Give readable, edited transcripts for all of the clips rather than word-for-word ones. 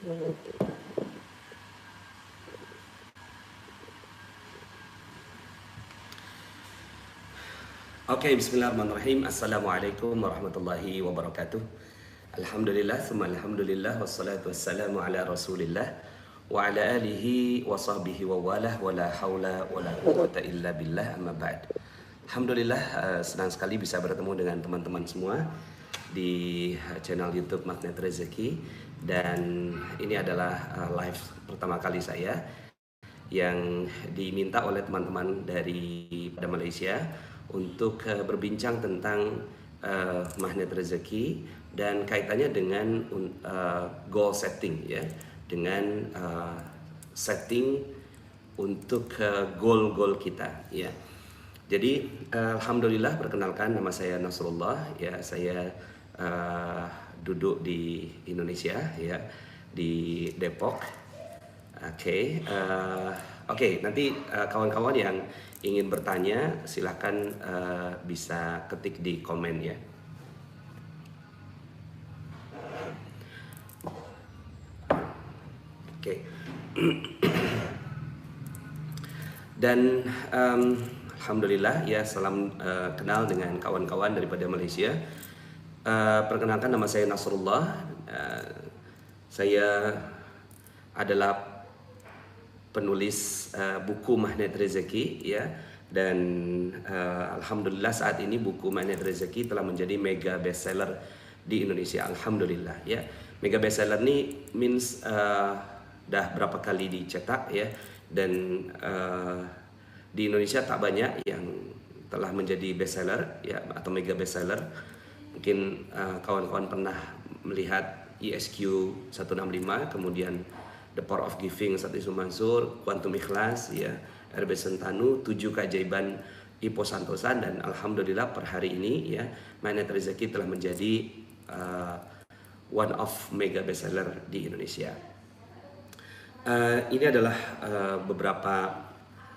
Oke, bismillahirrahmanirrahim. Assalamualaikum warahmatullahi wabarakatuh. Alhamdulillah, summa alhamdulillah, wassalatu wassalamu ala rasulillah wa ala alihi wa sahbihi wa walah wa la hawla wa la quwwata illa billah, amma ba'd. Alhamdulillah, senang sekali bisa bertemu dengan teman-teman semua di channel YouTube Magnet Rezeki. Dan ini adalah live pertama kali saya yang diminta oleh teman-teman dari pada Malaysia untuk berbincang tentang magnet rezeki dan kaitannya dengan goal setting, ya, dengan setting untuk goal-goal kita, ya. Jadi alhamdulillah, perkenalkan, nama saya Nasrullah, ya. Saya duduk di Indonesia, ya, di Depok. Oke, nanti kawan-kawan yang ingin bertanya silahkan bisa ketik di komen, ya. Oke. Dan alhamdulillah, ya, salam kenal dengan kawan-kawan daripada Malaysia. Perkenalkan, nama saya Nasrullah. Saya adalah penulis buku Magnet Rezeki, ya, dan alhamdulillah saat ini buku Magnet Rezeki telah menjadi mega bestseller di Indonesia. Alhamdulillah, ya. Mega bestseller ini means dah berapa kali dicetak, ya, dan di Indonesia tak banyak yang telah menjadi bestseller, ya, atau mega bestseller. Mungkin kawan-kawan pernah melihat ISQ 165, kemudian The Power of Giving Ustaz Yusuf Mansur, Quantum Ikhlas, ya, RB Sentanu, 7 Keajaiban Ipo Santosa, dan alhamdulillah per hari ini, ya, Magnet Rezeki telah menjadi one of mega bestseller di Indonesia. Ini adalah beberapa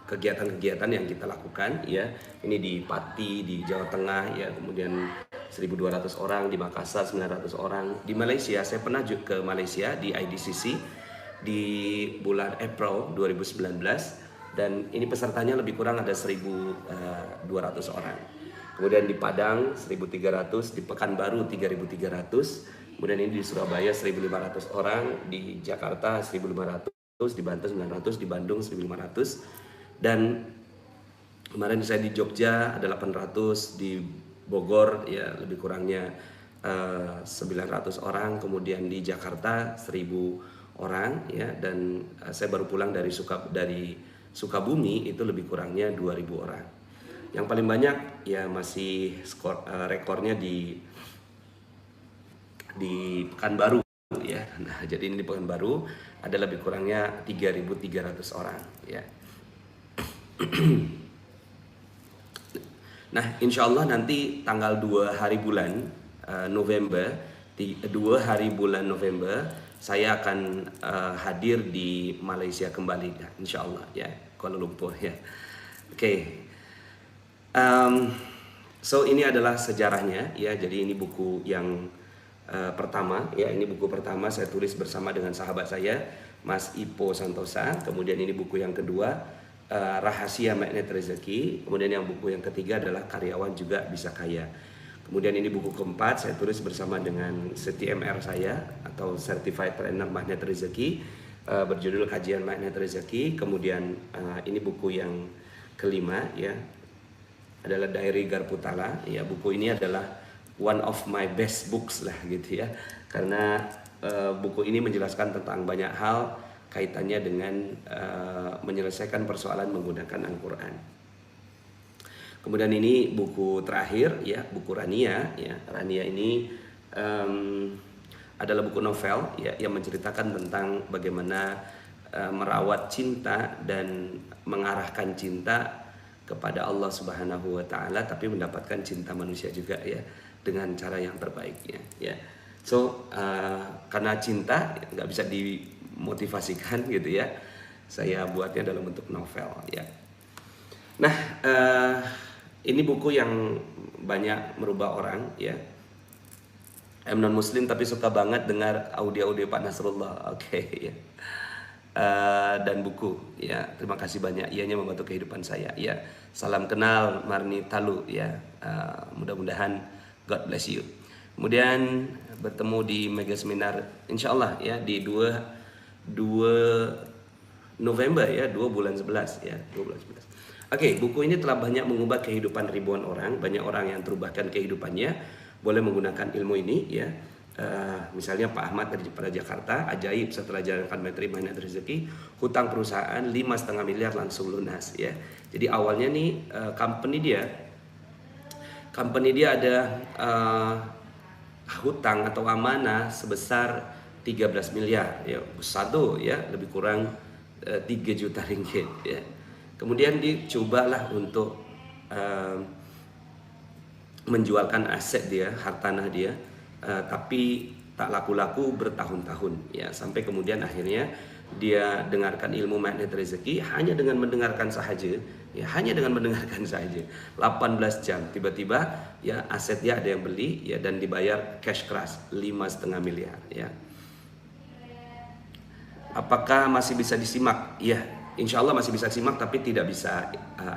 kegiatan-kegiatan yang kita lakukan, ya. Ini di Pati di Jawa Tengah, ya, kemudian 1.200 orang di Makassar, 900 orang di Malaysia. Saya pernah ke Malaysia di IDCC di bulan April 2019, dan ini pesertanya lebih kurang ada 1.200 orang. Kemudian di Padang 1.300, di Pekanbaru 3.300, kemudian ini di Surabaya 1.500 orang, di Jakarta 1.500, di Banten 900, di Bandung 1.500, dan kemarin saya di Jogja ada 800, di Bogor, ya, lebih kurangnya 900 orang, kemudian di Jakarta 1.000 orang, ya, dan saya baru pulang dari Sukabumi, itu lebih kurangnya 2.000 orang. Yang paling banyak, ya, masih rekornya di Pekanbaru, ya. Nah, jadi ini di Pekanbaru ada lebih kurangnya 3.300 orang, ya. Nah, insya Allah nanti tanggal 2 hari bulan November, 2 hari bulan November, saya akan hadir di Malaysia kembali, insya Allah, ya, Kuala Lumpur, ya. Oke. So ini adalah sejarahnya, ya. Jadi ini buku yang pertama, ya. Ini buku pertama saya tulis bersama dengan sahabat saya, Mas Ipo Santosa. Kemudian ini buku yang kedua, Rahasia Magnet Rezeki. Kemudian yang buku yang ketiga adalah Karyawan Juga Bisa Kaya. Kemudian ini buku keempat saya tulis bersama dengan CTMR saya, atau Certified Trainer Magnet Rezeki, berjudul Kajian Magnet Rezeki. Kemudian ini buku yang kelima, ya, adalah Diary Garputala, ya. Buku ini adalah one of my best books lah, gitu, ya, karena buku ini menjelaskan tentang banyak hal kaitannya dengan menyelesaikan persoalan menggunakan Al-Quran. Kemudian ini buku terakhir, ya, buku Rania, ya. Rania ini adalah buku novel, ya, yang menceritakan tentang bagaimana merawat cinta dan mengarahkan cinta kepada Allah Subhanahu wa Ta'ala, tapi mendapatkan cinta manusia juga, ya, dengan cara yang terbaiknya, ya. So karena cinta nggak bisa dimotivasikan, gitu, ya, saya buatnya dalam bentuk novel, ya. Nah, ini buku yang banyak merubah orang, ya. I'm non Muslim tapi suka banget dengar audio-audio Pak Nasrullah. Oke, ya. Dan buku, ya. Terima kasih banyak. Ianya membantu kehidupan saya. Ya, salam kenal Marni Talu, ya. Mudah-mudahan God bless you. Kemudian bertemu di mega seminar, insya Allah ya di 2 November ya, 2 bulan 11 ya, 2 bulan 11. Oke, buku ini telah banyak mengubah kehidupan ribuan orang. Banyak orang yang terubahkan kehidupannya boleh menggunakan ilmu ini ya. Misalnya Pak Ahmad dari pada Jakarta, ajaib setelah jalankan materi magnet rezeki, hutang perusahaan 5,5 miliar langsung lunas ya. Jadi awalnya nih company dia ada hutang atau amanah sebesar 13 miliar ya, besar tuh ya, lebih kurang 3 juta ringgit ya. Kemudian dicobalah untuk menjualkan aset dia, hartanah dia, tapi tak laku-laku bertahun-tahun ya, sampai kemudian akhirnya dia dengarkan ilmu magnet rezeki hanya dengan mendengarkan sahaja ya, hanya dengan mendengarkan saja 18 jam tiba-tiba ya aset dia ada yang beli ya, dan dibayar cash keras 5,5 miliar ya. Apakah masih bisa disimak? Ya, insya Allah masih bisa simak tapi tidak bisa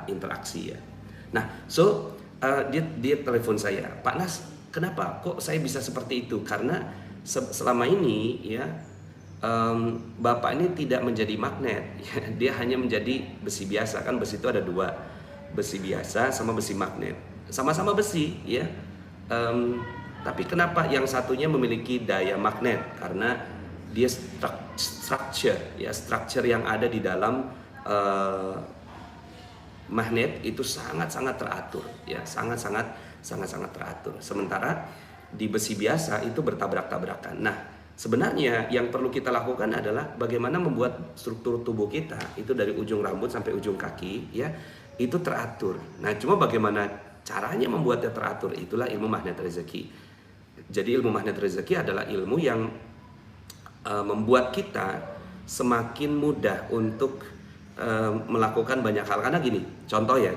interaksi ya. Nah, dia telepon saya, Pak Nas, kenapa kok saya bisa seperti itu? Karena selama ini ya Bapak ini tidak menjadi magnet ya, dia hanya menjadi besi biasa. Kan besi itu ada 2, besi biasa sama besi magnet, sama-sama besi ya, tapi kenapa yang satunya memiliki daya magnet? Karena dia structure yang ada di dalam magnet itu sangat-sangat teratur ya, sangat-sangat teratur. Sementara di besi biasa itu bertabrak-tabrakan. Nah, sebenarnya yang perlu kita lakukan adalah bagaimana membuat struktur tubuh kita itu dari ujung rambut sampai ujung kaki ya, itu teratur. Nah, cuma bagaimana caranya membuatnya teratur, itulah ilmu magnet rezeki. Jadi ilmu magnet rezeki adalah ilmu yang membuat kita semakin mudah untuk melakukan banyak hal. Karena gini, contoh ya,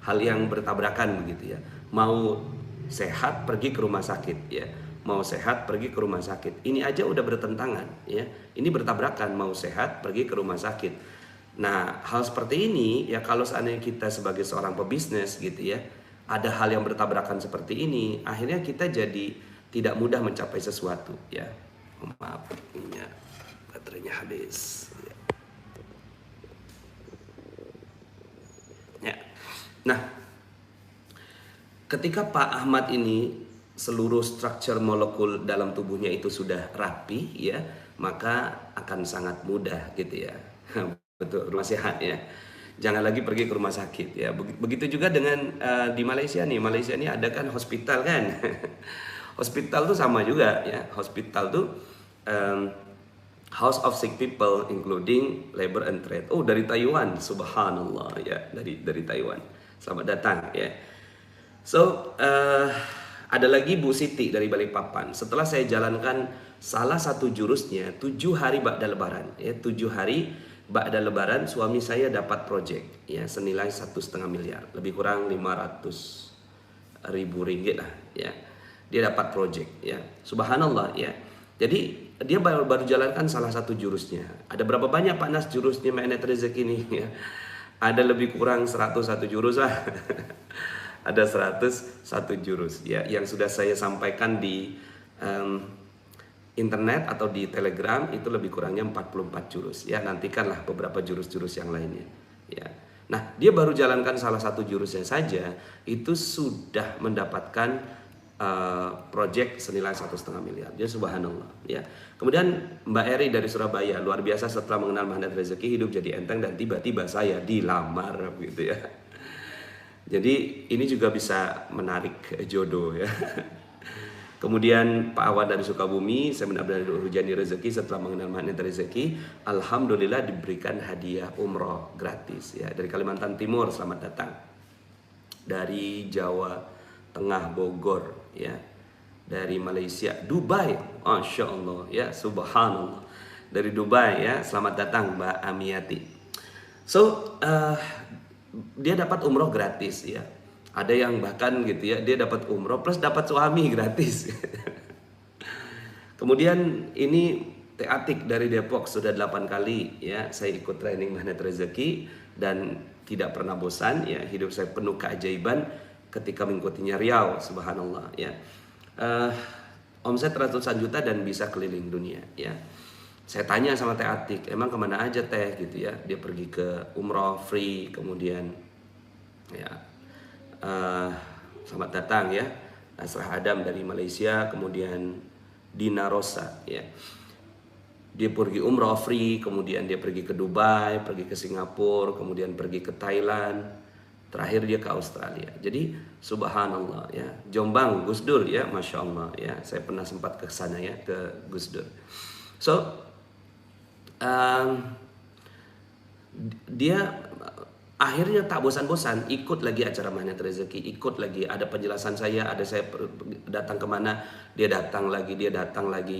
hal yang bertabrakan begitu ya. Mau sehat pergi ke rumah sakit ya, mau sehat pergi ke rumah sakit. Ini aja udah bertentangan ya. Ini bertabrakan, mau sehat pergi ke rumah sakit. Nah, hal seperti ini ya, kalau seandainya kita sebagai seorang pebisnis gitu ya, ada hal yang bertabrakan seperti ini, akhirnya kita jadi tidak mudah mencapai sesuatu ya. Maaf, baterainya habis ya. Nah, ketika Pak Ahmad ini seluruh struktur molekul dalam tubuhnya itu sudah rapi ya, maka akan sangat mudah gitu ya. Betul, rumah sehat ya. Jangan lagi pergi ke rumah sakit ya. Begitu juga dengan di Malaysia nih. Malaysia ini ada kan hospital kan. Hospital tuh sama juga ya. Hospital tuh House of Sick People including labor and trade. Oh, dari Taiwan, subhanallah ya, dari Taiwan. Selamat datang ya. So, ada lagi Bu Siti dari Balikpapan. Setelah saya jalankan salah satu jurusnya 7 hari ba'da lebaran ya, 7 hari ba'da lebaran suami saya dapat project ya senilai 1,5 miliar, lebih kurang 500 ribu ringgit lah ya. Dia dapat project ya. Subhanallah ya. Jadi dia baru jalankan salah satu jurusnya. Ada berapa banyak Pak Nas jurusnya magnet rezeki ini ya? Ada lebih kurang 101 jurus lah. Ada 101 jurus ya, yang sudah saya sampaikan di internet atau di Telegram itu lebih kurangnya 44 jurus ya. Nantikanlah beberapa jurus-jurus yang lainnya ya. Nah, dia baru jalankan salah satu jurusnya saja itu sudah mendapatkan project senilai 1,5 miliar. Jadi subhanallah ya. Kemudian Mbak Eri dari Surabaya, luar biasa setelah mengenal magnet rezeki hidup jadi enteng dan tiba-tiba saya dilamar gitu ya. Jadi ini juga bisa menarik jodoh ya. Kemudian Pak Awan dari Sukabumi, saya benar-benar hujani rezeki setelah mengenal magnet rezeki. Alhamdulillah diberikan hadiah umroh gratis ya. Dari Kalimantan Timur, selamat datang. Dari Jawa Tengah, Bogor ya. Dari Malaysia, Dubai, Masya Allah ya, subhanallah. Dari Dubai ya, selamat datang Mbak Amiati. So, dia dapat umroh gratis ya. Ada yang bahkan gitu ya, dia dapat umroh plus dapat suami gratis. Kemudian ini Teh Atik dari Depok sudah 8 kali ya saya ikut training magnet rezeki dan tidak pernah bosan ya, hidup saya penuh keajaiban ketika mengikutinya. Riau, subhanallah ya. Omset ratusan juta dan bisa keliling dunia ya. Saya tanya sama Teh Atik, emang kemana aja Teh gitu ya. Dia pergi ke umroh free, kemudian ya selamat datang ya Nasrah Adam dari Malaysia, kemudian Dina Rosa ya. Dia pergi umroh free, kemudian dia pergi ke Dubai, pergi ke Singapura, kemudian pergi ke Thailand, terakhir dia ke Australia. Jadi subhanallah ya. Jombang Gus Dur ya, masya Allah ya. Saya pernah sempat ke sana ya, ke Gus Dur. So dia akhirnya tak bosan-bosan ikut lagi acara Magnet Rezeki, ikut lagi ada penjelasan saya, ada saya datang kemana, dia datang lagi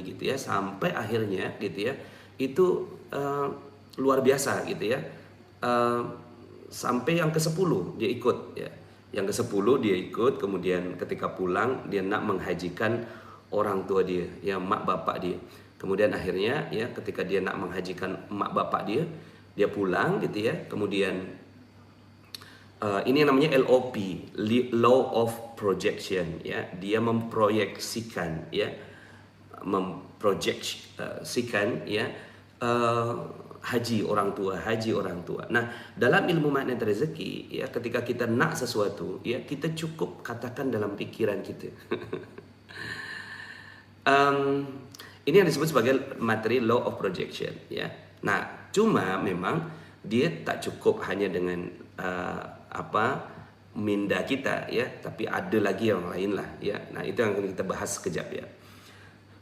gitu ya, sampai akhirnya gitu ya itu luar biasa gitu ya, sampai yang ke-10 dia ikut ya, yang ke-10 dia ikut, kemudian ketika pulang dia nak menghajikan orang tua dia ya, mak bapak dia. Kemudian akhirnya ya ketika dia nak menghajikan mak bapak dia pulang gitu ya. Kemudian ini yang namanya LOP, Law of Projection ya. Dia memproyeksikan ya, memproyeksikan ya haji orang tua. Nah, dalam ilmu magnet rezeki ya, ketika kita nak sesuatu ya, kita cukup katakan dalam pikiran kita. Ini yang disebut sebagai materi law of projection ya. Nah, cuma memang dia tak cukup hanya dengan minda kita ya, tapi ada lagi yang lain lah ya. Nah, itu yang akan kita bahas sekejap ya.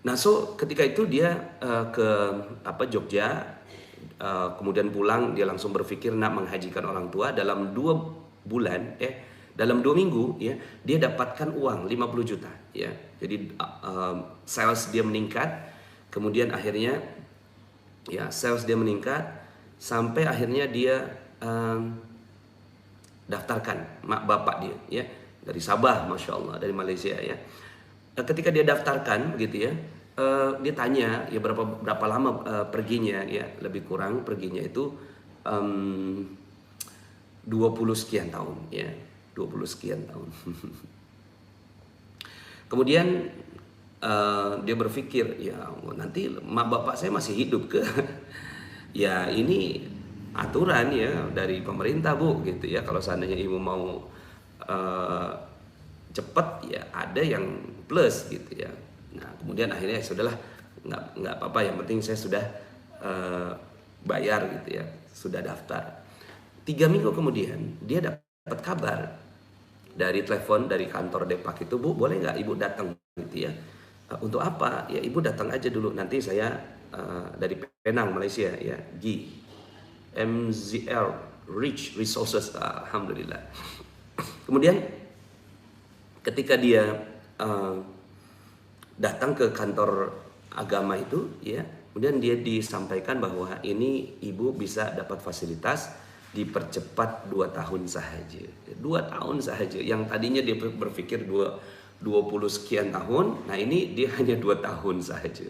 Nah, so ketika itu dia ke Jogja, kemudian pulang dia langsung berpikir nak menghajikan orang tua. Dalam 2 bulan dalam 2 minggu ya, dia dapatkan uang 50 juta ya. Jadi sales dia meningkat. Kemudian akhirnya ya sales dia meningkat sampai akhirnya dia daftarkan mak bapak dia ya, dari Sabah, masya Allah, dari Malaysia ya. Ketika dia daftarkan gitu ya, dia tanya ya berapa lama perginya ya, lebih kurang perginya itu 20 sekian tahun ya, 20 sekian tahun. Kemudian dia berpikir ya nanti mak bapak saya masih hidup ke? Ya ini aturan ya dari pemerintah Bu gitu ya, kalau seandainya ibu mau cepat ya ada yang plus gitu ya. Nah kemudian akhirnya sudahlah, nggak apa-apa, yang penting saya sudah bayar gitu ya, sudah daftar. 3 minggu kemudian dia dapat kabar dari telepon dari kantor Depak itu, Bu boleh nggak ibu datang gitu ya. Untuk apa? Ya ibu datang aja dulu, nanti saya dari Penang Malaysia ya, MZR Rich Resources, alhamdulillah. Kemudian ketika dia datang ke kantor agama itu ya, kemudian dia disampaikan bahwa ini ibu bisa dapat fasilitas dipercepat 2 tahun sahaja. 2 tahun sahaja, yang tadinya dia berpikir 20 sekian tahun, nah ini dia hanya 2 tahun sahaja.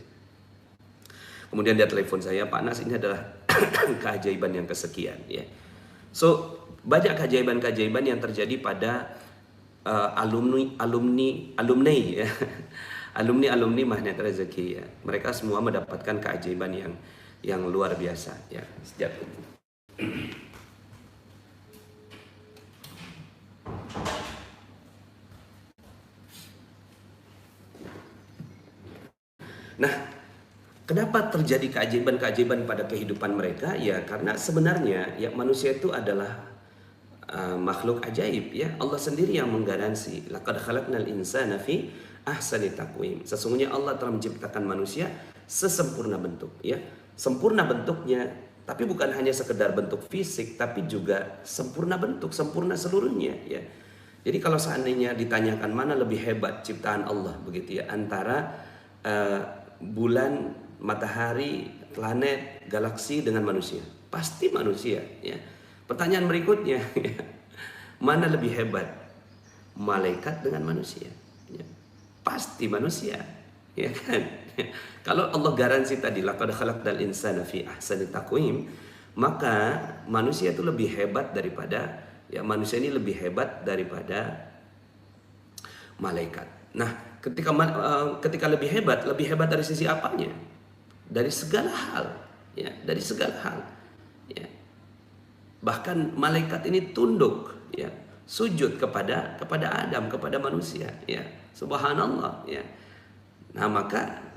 Kemudian dia telepon saya, Pak Nas, ini adalah keajaiban yang kesekian ya. So banyak keajaiban-keajaiban yang terjadi pada alumni ya. alumni Magnet Rezeki ya. Mereka semua mendapatkan keajaiban yang luar biasa ya. Sejak Nah, kenapa terjadi keajaiban-keajaiban pada kehidupan mereka? Ya karena sebenarnya ya manusia itu adalah makhluk ajaib ya. Allah sendiri yang menggaransi, laqad khalaqnal insana fi ahsani taqwim. Sesungguhnya Allah telah menciptakan manusia sesempurna bentuk ya. Sempurna bentuknya, tapi bukan hanya sekedar bentuk fisik, tapi juga sempurna bentuk, sempurna seluruhnya ya. Jadi kalau seandainya ditanyakan mana lebih hebat ciptaan Allah begitu ya, antara bulan, matahari, planet, galaksi dengan manusia, pasti manusia ya. Pertanyaan berikutnya ya, mana lebih hebat, malaikat dengan manusia ya? Pasti manusia ya kan. Kalau Allah garansi tadi laqad khalaqnal insana fi ahsani taqwim, maka manusia itu lebih hebat daripada manusia ini lebih hebat daripada malaikat. Nah, ketika lebih hebat dari sisi apanya? Dari segala hal, ya, dari segala hal. Ya. Bahkan malaikat ini tunduk, ya, sujud kepada Adam, kepada manusia, ya. Subhanallah, ya. Nah, maka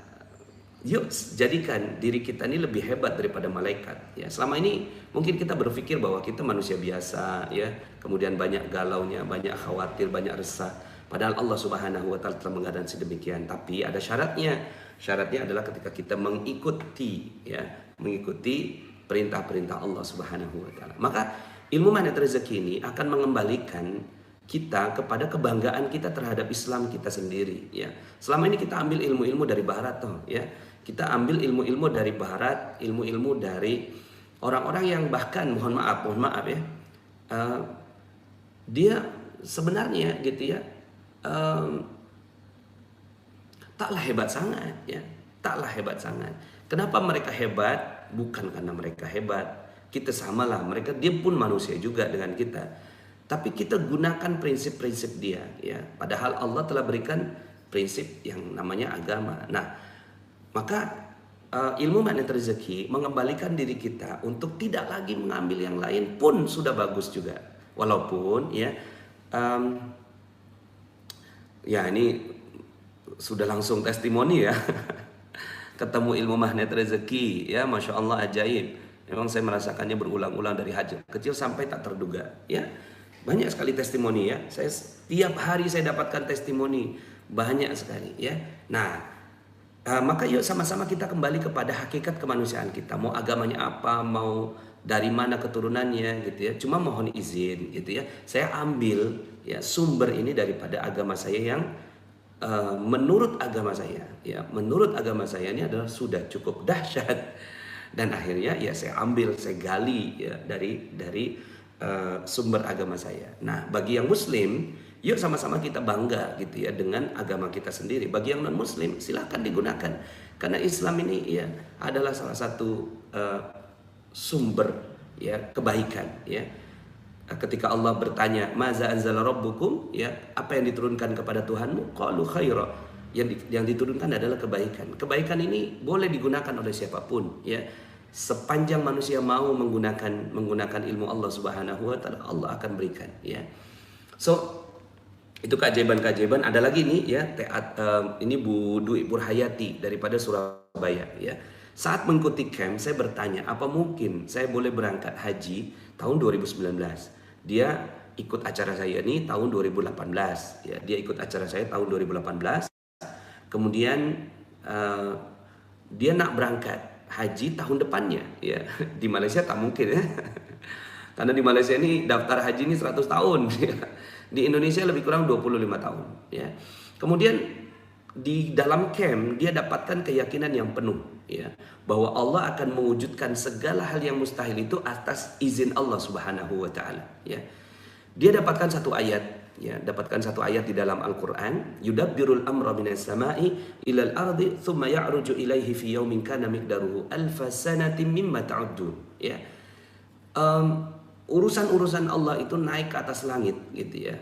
yuk jadikan diri kita ini lebih hebat daripada malaikat, ya. Selama ini mungkin kita berpikir bahwa kita manusia biasa, ya, kemudian banyak galaunya, banyak khawatir, banyak resah. Padahal Allah Subhanahu wa taala telah menggaransi demikian. Tapi ada syaratnya. Syaratnya adalah ketika kita mengikuti perintah-perintah Allah Subhanahu wa taala. Maka ilmu magnet rezeki ini akan mengembalikan kita kepada kebanggaan kita terhadap Islam kita sendiri, ya. Selama ini kita ambil ilmu-ilmu dari barat toh, ya. Kita ambil ilmu-ilmu dari barat, ilmu-ilmu dari orang-orang yang bahkan mohon maaf ya. Dia sebenarnya gitu ya, taklah hebat sangat, ya, taklah hebat sangat. Kenapa mereka hebat? Bukan karena mereka hebat, kita samalah, mereka, dia pun manusia juga dengan kita. Tapi kita gunakan prinsip-prinsip dia, ya. Padahal Allah telah berikan prinsip yang namanya agama. Nah, maka ilmu magnet rezeki mengembalikan diri kita untuk tidak lagi mengambil yang lain pun sudah bagus juga. Walaupun ya, ya ini sudah langsung testimoni ya. Ketemu ilmu magnet rezeki, ya, Masya Allah, ajaib. Memang saya merasakannya berulang-ulang dari haji kecil sampai tak terduga, ya. Banyak sekali testimoni, ya. Saya setiap hari saya dapatkan testimoni banyak sekali, ya. Nah, maka yuk sama-sama kita kembali kepada hakikat kemanusiaan kita. Mau agamanya apa, mau dari mana keturunannya, gitu ya. Cuma mohon izin, gitu ya. Saya ambil ya sumber ini daripada agama saya yang menurut agama saya, ya, menurut agama saya ini adalah sudah cukup dahsyat. Dan akhirnya ya saya ambil, saya gali ya dari sumber agama saya. Nah, bagi yang muslim, yuk sama-sama kita bangga gitu ya dengan agama kita sendiri. Bagi yang non muslim, silahkan digunakan, karena Islam ini ya adalah salah satu sumber ya kebaikan, ya. Ketika Allah bertanya, "Maza anzala rabbukum?" ya, apa yang diturunkan kepada Tuhanmu? Qalu khaira. Yang diturunkan adalah kebaikan. Kebaikan ini boleh digunakan oleh siapapun, ya. Sepanjang manusia mau menggunakan ilmu Allah Subhanahu wa taala, Allah akan berikan, ya. So, itu keajaiban-keajaiban. Ada lagi nih ya, ini Bu Dwi Burhayati daripada Surabaya, ya. Saat mengikuti camp, saya bertanya, apa mungkin saya boleh berangkat haji tahun 2019? Dia ikut acara saya ini tahun 2018, ya. Dia ikut acara saya tahun 2018. Kemudian dia nak berangkat haji tahun depannya, ya. Di Malaysia tak mungkin, ya. Karena di Malaysia ini daftar haji ini 100 tahun, ya. Di Indonesia lebih kurang 25 tahun, ya. Kemudian di dalam camp dia dapatkan keyakinan yang penuh, ya, bahwa Allah akan mewujudkan segala hal yang mustahil itu atas izin Allah Subhanahu wa taala, ya. Dia dapatkan satu ayat, ya, dapatkan satu ayat di dalam Al-Qur'an, yudabbirul amra minas sama'i ilal ardi thumma ya'ruju ilaihi fi yaumin kana miqdaruhu alfa sanatin mimma ta'uddun, ya. Urusan-urusan Allah itu naik ke atas langit, gitu ya.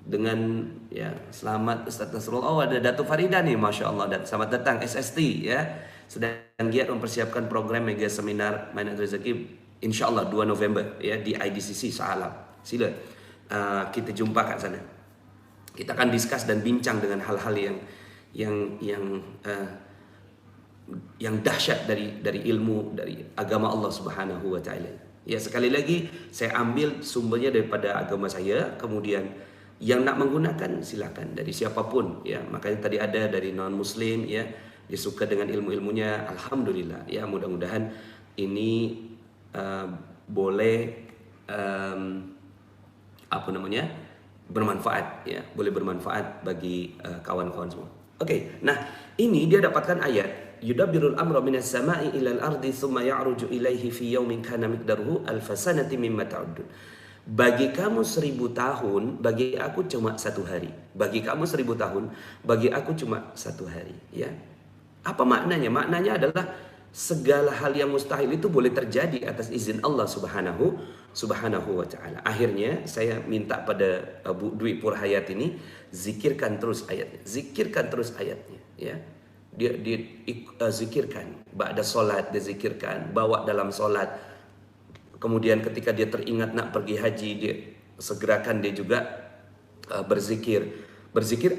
Dengan ya, selamat Ustaz Nasrullah. Oh, ada Datuk Farida nih, Masya Allah. Dan selamat datang SST, ya. Sedang giat mempersiapkan program mega seminar Magnet Rezeki, insya Allah 2 November, ya, di IDCC Shah Alam. Sila kita jumpa kat sana. Kita akan discuss dan bincang dengan hal-hal yang dahsyat dari ilmu dari agama Allah Subhanahu wa taala. Ya, sekali lagi saya ambil sumbernya daripada agama saya, kemudian yang nak menggunakan silakan dari siapapun, ya. Makanya tadi ada dari non muslim, ya, dia suka dengan ilmu-ilmunya, alhamdulillah, ya. Mudah-mudahan ini boleh bermanfaat, ya, boleh bermanfaat bagi kawan-kawan semua. Oke, nah ini dia dapatkan ayat yudabbirul amra minas sama'i ilal ardi thumma ya'ruju ilaihi fi yaumin kana miqdaruhu alfa sanati mimma ta'uddun. Bagi kamu 1000 tahun, bagi aku cuma 1 hari. Bagi kamu 1000 tahun, bagi aku cuma 1 hari, ya. Apa maknanya? Maknanya adalah segala hal yang mustahil itu boleh terjadi atas izin Allah Subhanahu wa taala. Akhirnya saya minta pada Bu Dwi Purhayat ini, zikirkan terus ayatnya. Zikirkan terus ayatnya, ya. Dia zikirkan, ba'da solat dia zikirkan, bawa dalam solat. Kemudian ketika dia teringat nak pergi haji, dia segerakan dia juga berzikir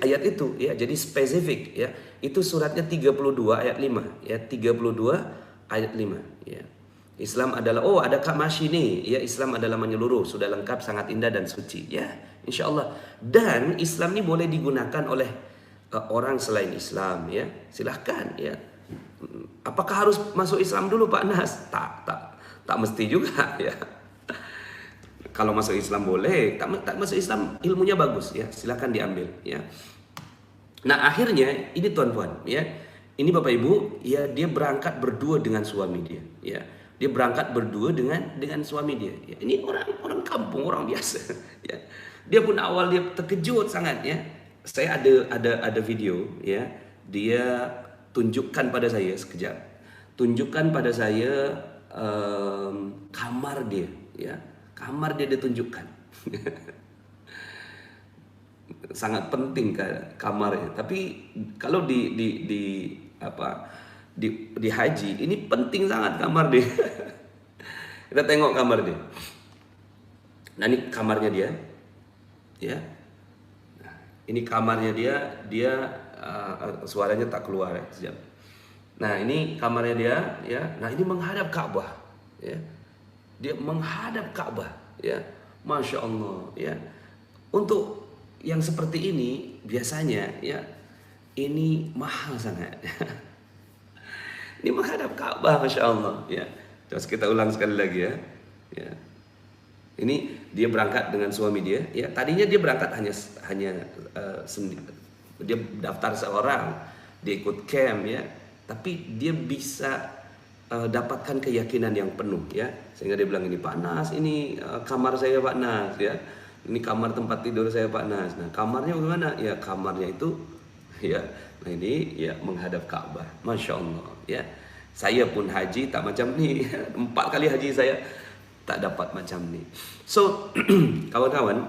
ayat itu, ya. Jadi spesifik, ya. Itu suratnya 32 ayat 5, ya. 32 ayat 5, ya. Islam adalah, oh ada Kak Masyi nih, ya. Islam adalah menyeluruh, sudah lengkap, sangat indah dan suci, ya. Insya Allah. Dan Islam ini boleh digunakan oleh orang selain Islam, ya. Silahkan, ya. Apakah harus masuk Islam dulu Pak Nas? Tak mesti juga, ya. Kalau masuk Islam boleh, tak masuk Islam ilmunya bagus, ya, silakan diambil, ya. Nah akhirnya ini tuan-tuan, ya, ini Bapak Ibu, ya, dia berangkat berdua dengan suami dia, ya, dia berangkat berdua dengan suami dia, ya. Ini orang kampung, orang biasa, ya. Dia pun awal dia terkejut sangat, ya. Saya ada video, ya, dia tunjukkan pada saya sekejap, tunjukkan pada saya kamar dia, ya. Kamar dia ditunjukkan. Sangat penting kamarnya. Tapi kalau di haji ini penting sangat kamar dia. Kita tengok kamar dia. Nah ini kamarnya dia, ya. Nah, ini kamarnya dia suaranya tak keluar, ya, sekejap. Nah ini kamarnya dia, ya. Nah ini menghadap Ka'bah, ya. Dia menghadap Ka'bah, ya. Masya Allah, ya. Untuk yang seperti ini biasanya, ya, ini mahal sangat. Ini menghadap Ka'bah, Masya Allah, ya. Terus kita ulang sekali lagi, ya. Ya. Ini dia berangkat dengan suami dia, ya. Tadinya dia berangkat hanya dia daftar seorang, dia ikut camp, ya. Tapi dia bisa dapatkan keyakinan yang penuh, ya, sehingga dia bilang, ini Pak Nas, ini kamar saya Pak Nas, ya, ini kamar tempat tidur saya Pak Nas. Nah kamarnya bagaimana? Ya kamarnya itu, ya, nah ini, ya, menghadap Ka'bah. Masya Allah, ya. Saya pun haji tak macam ni. 4 kali haji saya tak dapat macam ni. So kawan-kawan,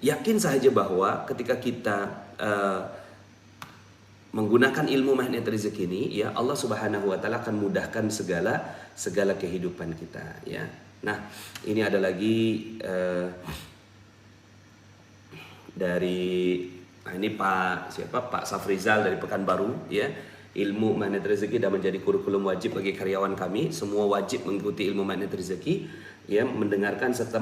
yakin saja bahwa ketika kita menggunakan ilmu magnet rezeki ini, ya, Allah Subhanahu wa taala akan mudahkan segala kehidupan kita, ya. Nah, ini ada lagi ini Pak Safrizal dari Pekanbaru, ya. Ilmu magnet rezeki dah menjadi kurikulum wajib bagi karyawan kami. Semua wajib mengikuti ilmu magnet rezeki, ya, mendengarkan serta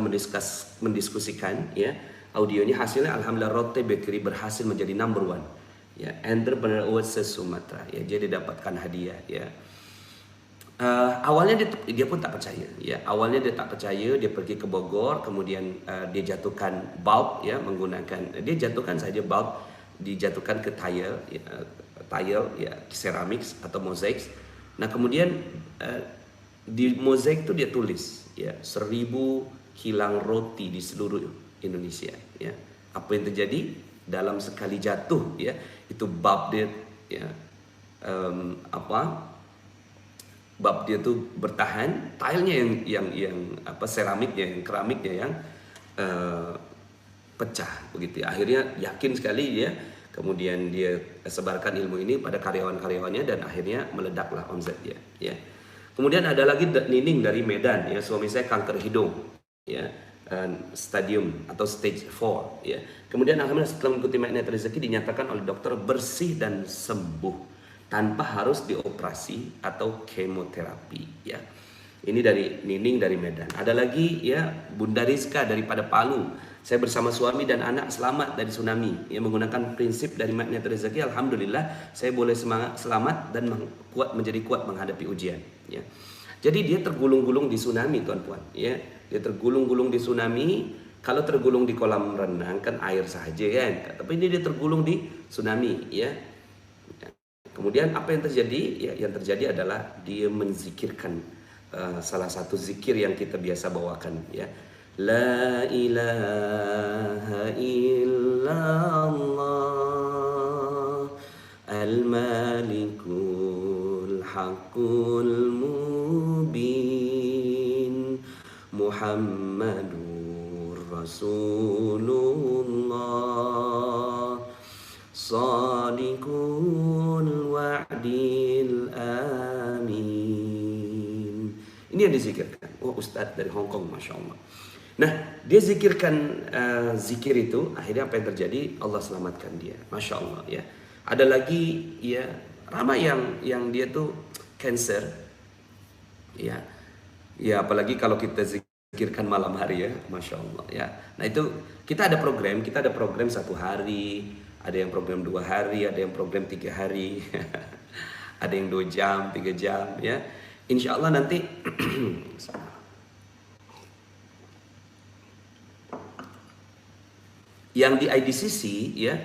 mendiskusikan, ya. Audionya hasilnya alhamdulillah Rote Bakery berhasil menjadi number 1. Ya, Entrepreneur Awards Sumatera, ya, jadi dapatkan hadiah, ya. Awalnya dia pun tak percaya, ya. Awalnya dia tak percaya, dia pergi ke Bogor, kemudian dia jatuhkan bulb, ya, dia jatuhkan saja bulb, dijatuhkan ke tile, ya, keramik atau mozaik. Nah kemudian di mozaik itu dia tulis, ya, 1000 kilang roti di seluruh Indonesia, ya. Apa yang terjadi? Dalam sekali jatuh, ya, itu bab dia, ya, bab dia tuh bertahan, tilenya yang seramiknya, yang keramiknya yang pecah, begitu, ya. Akhirnya yakin sekali dia, kemudian dia sebarkan ilmu ini pada karyawan-karyawannya dan akhirnya meledaklah omset dia, ya. Kemudian ada lagi Nining dari Medan, ya, suami saya kanker hidung, ya, stadium atau stage 4, ya. Kemudian alhamdulillah setelah mengikuti magnet rezeki dinyatakan oleh dokter bersih dan sembuh tanpa harus dioperasi atau kemoterapi, ya. Ini dari Nining dari Medan. Ada lagi, ya, Bunda Rizka daripada Palu. Saya bersama suami dan anak selamat dari tsunami, ya, menggunakan prinsip dari magnet rezeki. Alhamdulillah saya boleh selamat dan menjadi kuat menghadapi ujian, ya. Jadi dia tergulung-gulung di tsunami, tuan-tuan, ya. Dia tergulung-gulung di tsunami. Kalau tergulung di kolam renang kan air saja, kan. Tapi ini dia tergulung di tsunami, ya. Kemudian apa yang terjadi? Ya, yang terjadi adalah dia menzikirkan salah satu zikir yang kita biasa bawakan, ya. La ilaha illallah Al-Malikul Haqqul Mubin Muhammadur Rasulullah Sadiqul Wa'dil Amin. Ini yang dizikirkan. Oh, Ustadz dari Hong Kong, Masya Allah. Nah, dia zikirkan zikir itu, akhirnya apa yang terjadi? Allah selamatkan dia, Masya Allah ya. Ada lagi ya, ramai yang dia tuh cancer, ya, ya apalagi kalau kita zikirkan malam hari ya, Masya Allah ya. Nah itu kita ada program 1 hari, ada yang program 2 hari, ada yang program 3 hari, ada yang 2 jam, 3 jam ya. Insya Allah nanti yang di IDCC ya,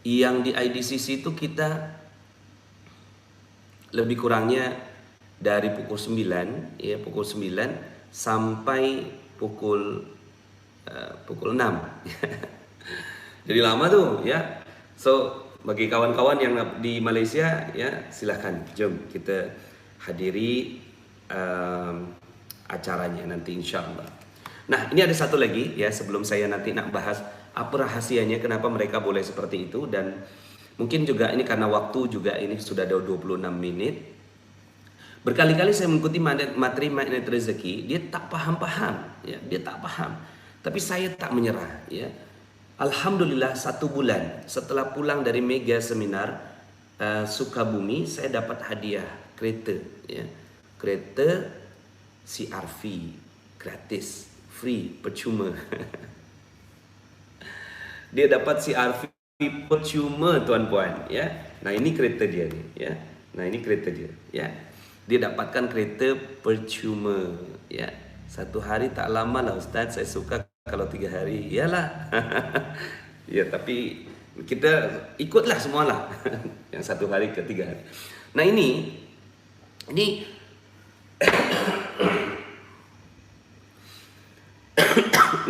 yang di IDCC itu kita lebih kurangnya dari pukul 9 ya, pukul 9 sampai pukul 6. Jadi lama tuh ya. So bagi kawan-kawan yang di Malaysia ya, silahkan jom kita hadiri acaranya nanti insya Allah. Nah ini ada satu lagi ya, sebelum saya nanti nak bahas apa rahasianya kenapa mereka boleh seperti itu, dan mungkin juga ini karena waktu juga, ini sudah ada 26 menit. Berkali-kali saya mengikuti materi Magnet Rezeki, dia tak paham-paham ya, dia tak paham. Tapi saya tak menyerah ya. Alhamdulillah 1 bulan setelah pulang dari mega seminar Sukabumi, saya dapat hadiah kereta ya. Kereta CR-V gratis, free, percuma. Dia dapat CR-V percuma tuan-puan ya. Nah ini kereta dia nih ya. Nah ini kereta dia ya. Dia dapatkan kereta percuma ya. 1 hari tak lama lah Ustaz, saya suka kalau 3 hari. Iyalah. Ya tapi kita ikutlah semualah. Yang 1 hari ke 3 hari. Nah ini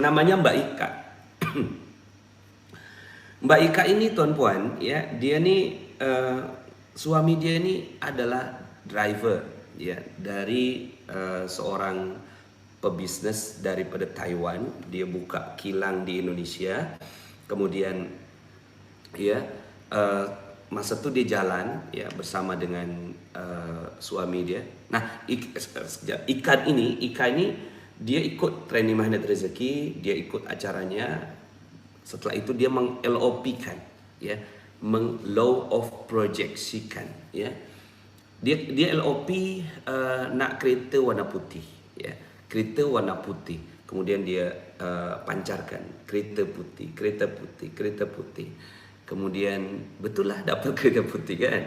namanya Mbak Ika. Mbak Ika ini tuan-puan ya, dia nih suami dia ini adalah driver ya, dari seorang pebisnis daripada Taiwan. Dia buka kilang di Indonesia, kemudian ya masa itu dia jalan ya bersama dengan suami dia. Nah Ika ini dia ikut training Magnet Rezeki, dia ikut acaranya. Setelah itu dia meng-LOP-kan ya, meng-law of projection ya. Dia LOP nak kereta warna putih ya, kereta warna putih. Kemudian dia pancarkan kereta putih, kereta putih, kereta putih. Kemudian betul lah dapat kereta putih kan.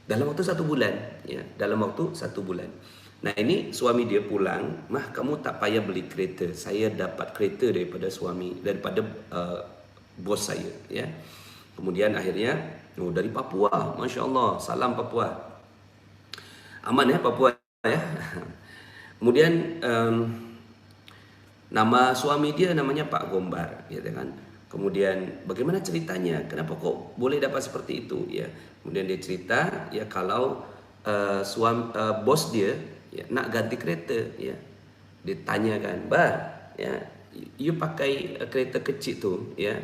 Dalam waktu 1 bulan ya, dalam waktu 1 bulan. Nah ini suami dia pulang, mah kamu tak payah beli kereta, saya dapat kereta daripada bos saya ya. Kemudian akhirnya dari Papua, Masya Allah, salam Papua, aman ya Papua ya. Kemudian nama suami dia namanya Pak Gombar ya kan. Kemudian bagaimana ceritanya, kenapa kok boleh dapat seperti itu ya. Kemudian dia cerita ya, kalau bos dia ya, nak ganti kereta ya, ditanya kan, Bar ya, you pakai kereta kecil tu ya,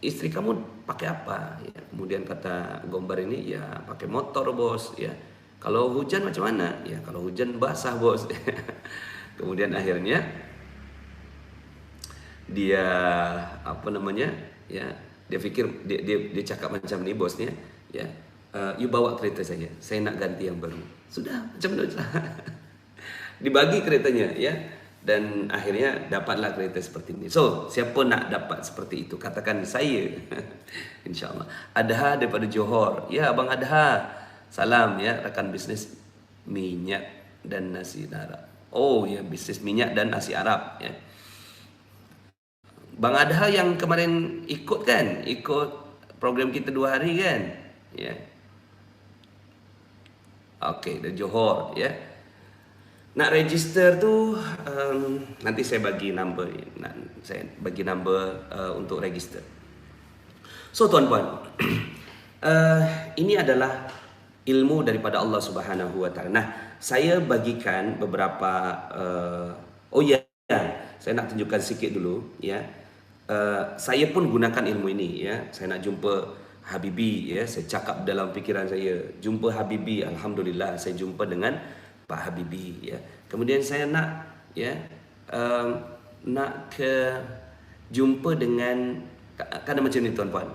istri kamu pakai apa ya? Kemudian kata Gombar ini, ya pakai motor bos ya. Kalau hujan macam mana ya? Kalau hujan basah bos. Kemudian akhirnya dia apa namanya ya, dia pikir dia cakap macam ni bosnya ya, you bawa kereta saya nak ganti yang baru. Sudah macam itu. Dibagi keretanya ya, dan akhirnya dapatlah kereta seperti ini. So siapa nak dapat seperti itu, katakan saya. InsyaAllah. Adha daripada Johor ya, Abang Adha, salam ya, rekan bisnis minyak dan nasi Arab. Oh ya, bisnis minyak dan nasi Arab ya. Bang Adha yang kemarin ikut kan, ikut program kita 2 hari kan ya. Oke, dari Johor ya. Nak register tu nanti saya bagi number, untuk register. So tuan-puan, Ini adalah ilmu daripada Allah Subhanahu wa taala. Nah, saya bagikan beberapa oh ya, saya nak tunjukkan sikit dulu ya. Saya pun gunakan ilmu ini ya. Saya nak jumpa Habibi ya, saya cakap dalam fikiran saya, jumpa Habibi, alhamdulillah saya jumpa dengan Pak Habibi ya. Kemudian saya nak ya nak ke jumpa dengan, kan macam ni tuan-puan.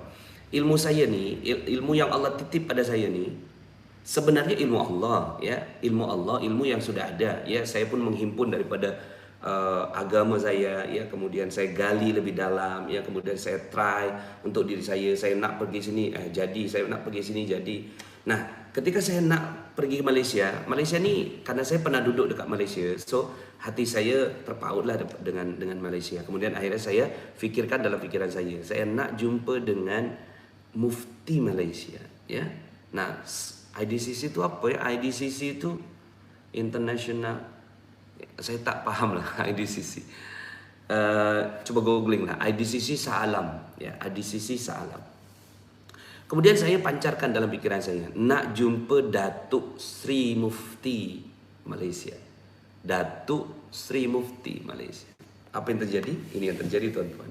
Ilmu saya ni, ilmu yang Allah titip pada saya ni sebenarnya ilmu Allah ya, ilmu Allah, ilmu yang sudah ada ya. Saya pun menghimpun daripada agama saya ya, kemudian saya gali lebih dalam ya, kemudian saya try untuk diri saya nak pergi sini jadi, saya nak pergi sini jadi. Nah, ketika saya nak pergi ke Malaysia ni karena saya pernah duduk dekat Malaysia, so hati saya terpautlah dengan Malaysia. Kemudian akhirnya saya fikirkan dalam fikiran saya nak jumpa dengan Mufti Malaysia ya. Nah, IDCC itu apa ya? IDCC itu International, saya tak faham lah IDCC. Coba googling lah IDCC Shah Alam ya, IDCC Shah Alam. Kemudian saya pancarkan dalam pikiran saya nak jumpa Datuk Sri Mufti Malaysia. Datuk Sri Mufti Malaysia. Apa yang terjadi? Ini yang terjadi tuan-tuan.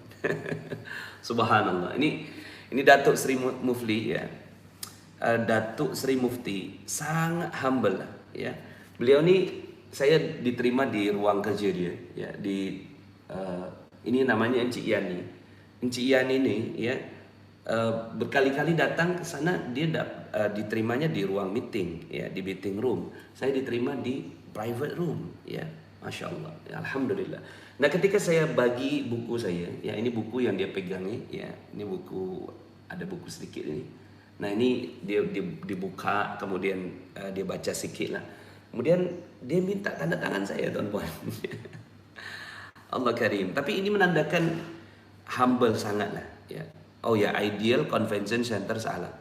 Subhanallah. Ini Datuk Sri Mufti ya. Datuk Sri Mufti sangat humble lah ya. Beliau ni saya diterima di ruang kerja dia ya, di ini namanya Encik Yani. Encik Yani ni ya berkali-kali datang ke sana, dia diterimanya di ruang meeting ya, di meeting room. Saya diterima di private room ya. Masya Allah ya, alhamdulillah. Nah, ketika saya bagi buku saya ya, ini buku yang dia pegang ni ya, ini buku, ada buku sedikit ini. Nah, ini dia dibuka, kemudian dia baca sikit lah. Kemudian dia minta tanda tangan saya tuan-puan. Allah Karim. Tapi ini menandakan humble sangat lah ya. Oh ya, Ideal Convention Center Salah.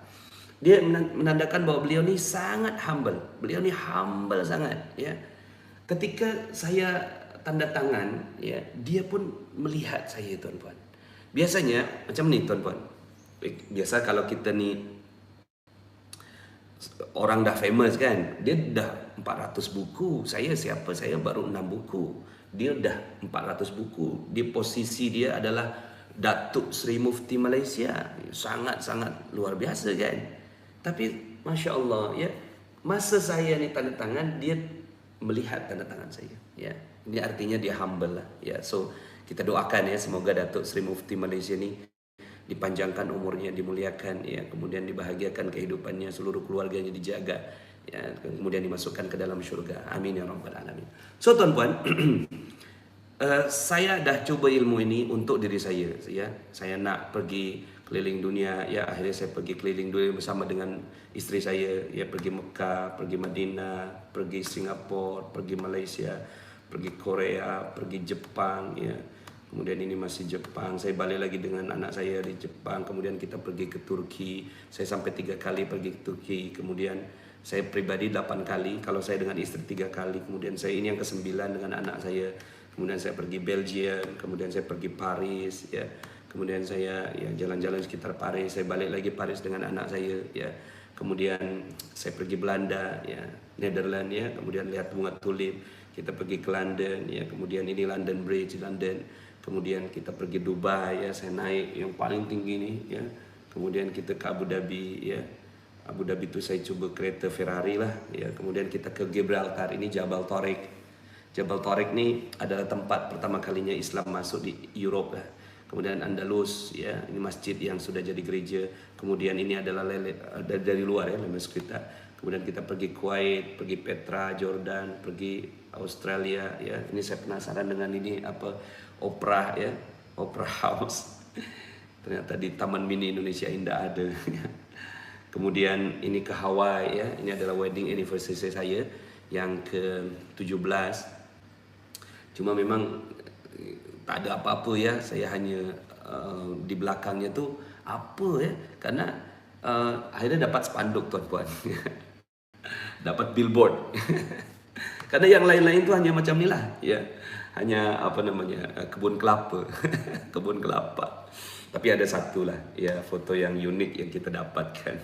Dia menandakan bahwa beliau ni sangat humble. Beliau ni humble sangat ya. Ketika saya tanda tangan ya, dia pun melihat saya tuan-puan. Biasanya macam ni tuan-puan. Biasa kalau kita ni orang dah famous kan, dia dah 400 buku. Saya siapa? Saya baru 6 buku. Dia dah 400 buku. Di posisi dia adalah Datuk Sri Mufti Malaysia. Sangat-sangat luar biasa kan. Tapi Masya Allah ya, masa saya ni tanda tangan, dia melihat tanda tangan saya ya. Ini artinya dia humble lah ya. So kita doakan ya, semoga Datuk Sri Mufti Malaysia ni dipanjangkan umurnya, dimuliakan ya, kemudian dibahagiakan kehidupannya, seluruh keluarganya dijaga ya, kemudian dimasukkan ke dalam syurga. Amin ya rabbal alamin. So tuan-puan, saya dah cuba ilmu ini untuk diri saya ya. Saya nak pergi keliling dunia ya, akhirnya saya pergi keliling dunia bersama dengan isteri saya ya, pergi Mekah, pergi Madinah, pergi Singapura, pergi Malaysia, pergi Korea, pergi Jepang ya. Kemudian ini masih Jepang, saya balik lagi dengan anak saya di Jepang. Kemudian kita pergi ke Turki, saya sampai 3 kali pergi ke Turki. Kemudian saya pribadi 8 kali, kalau saya dengan istri 3 kali. Kemudian saya ini yang ke-9 dengan anak saya. Kemudian saya pergi Belgium, kemudian saya pergi Paris ya. Kemudian saya ya jalan-jalan sekitar Paris, saya balik lagi Paris dengan anak saya ya. Kemudian saya pergi Belanda ya, Netherlands ya, kemudian lihat bunga tulip. Kita pergi ke London ya, kemudian ini London Bridge London. Kemudian kita pergi Dubai ya, saya naik yang paling tinggi nih ya. Kemudian kita ke Abu Dhabi ya. Abu Dhabi itu saya coba kereta Ferrari lah ya. Kemudian kita ke Gibraltar, ini Jabal Tariq. Jabal Tariq ni adalah tempat pertama kalinya Islam masuk di Europe lah. Kemudian Andalus ya, ini masjid yang sudah jadi gereja. Kemudian ini adalah dari luar ya, Lemes kita. Kemudian kita pergi Kuwait, pergi Petra, Jordan, pergi Australia ya. Ini saya penasaran dengan ini apa, Opera ya, Opera House. Ternyata di Taman Mini Indonesia Indah ada. Kemudian ini ke Hawaii ya. Ini adalah wedding anniversary saya yang ke-17. Cuma memang tak ada apa-apa ya. Saya hanya di belakangnya tu apa ya? Karena akhirnya dapat spanduk tuan-puan. Dapat billboard. Karena yang lain-lain tu hanya macam ni lah ya. Hanya apa namanya, kebun kelapa. Kebun kelapa. Tapi ada satu lah ya foto yang unik yang kita dapatkan.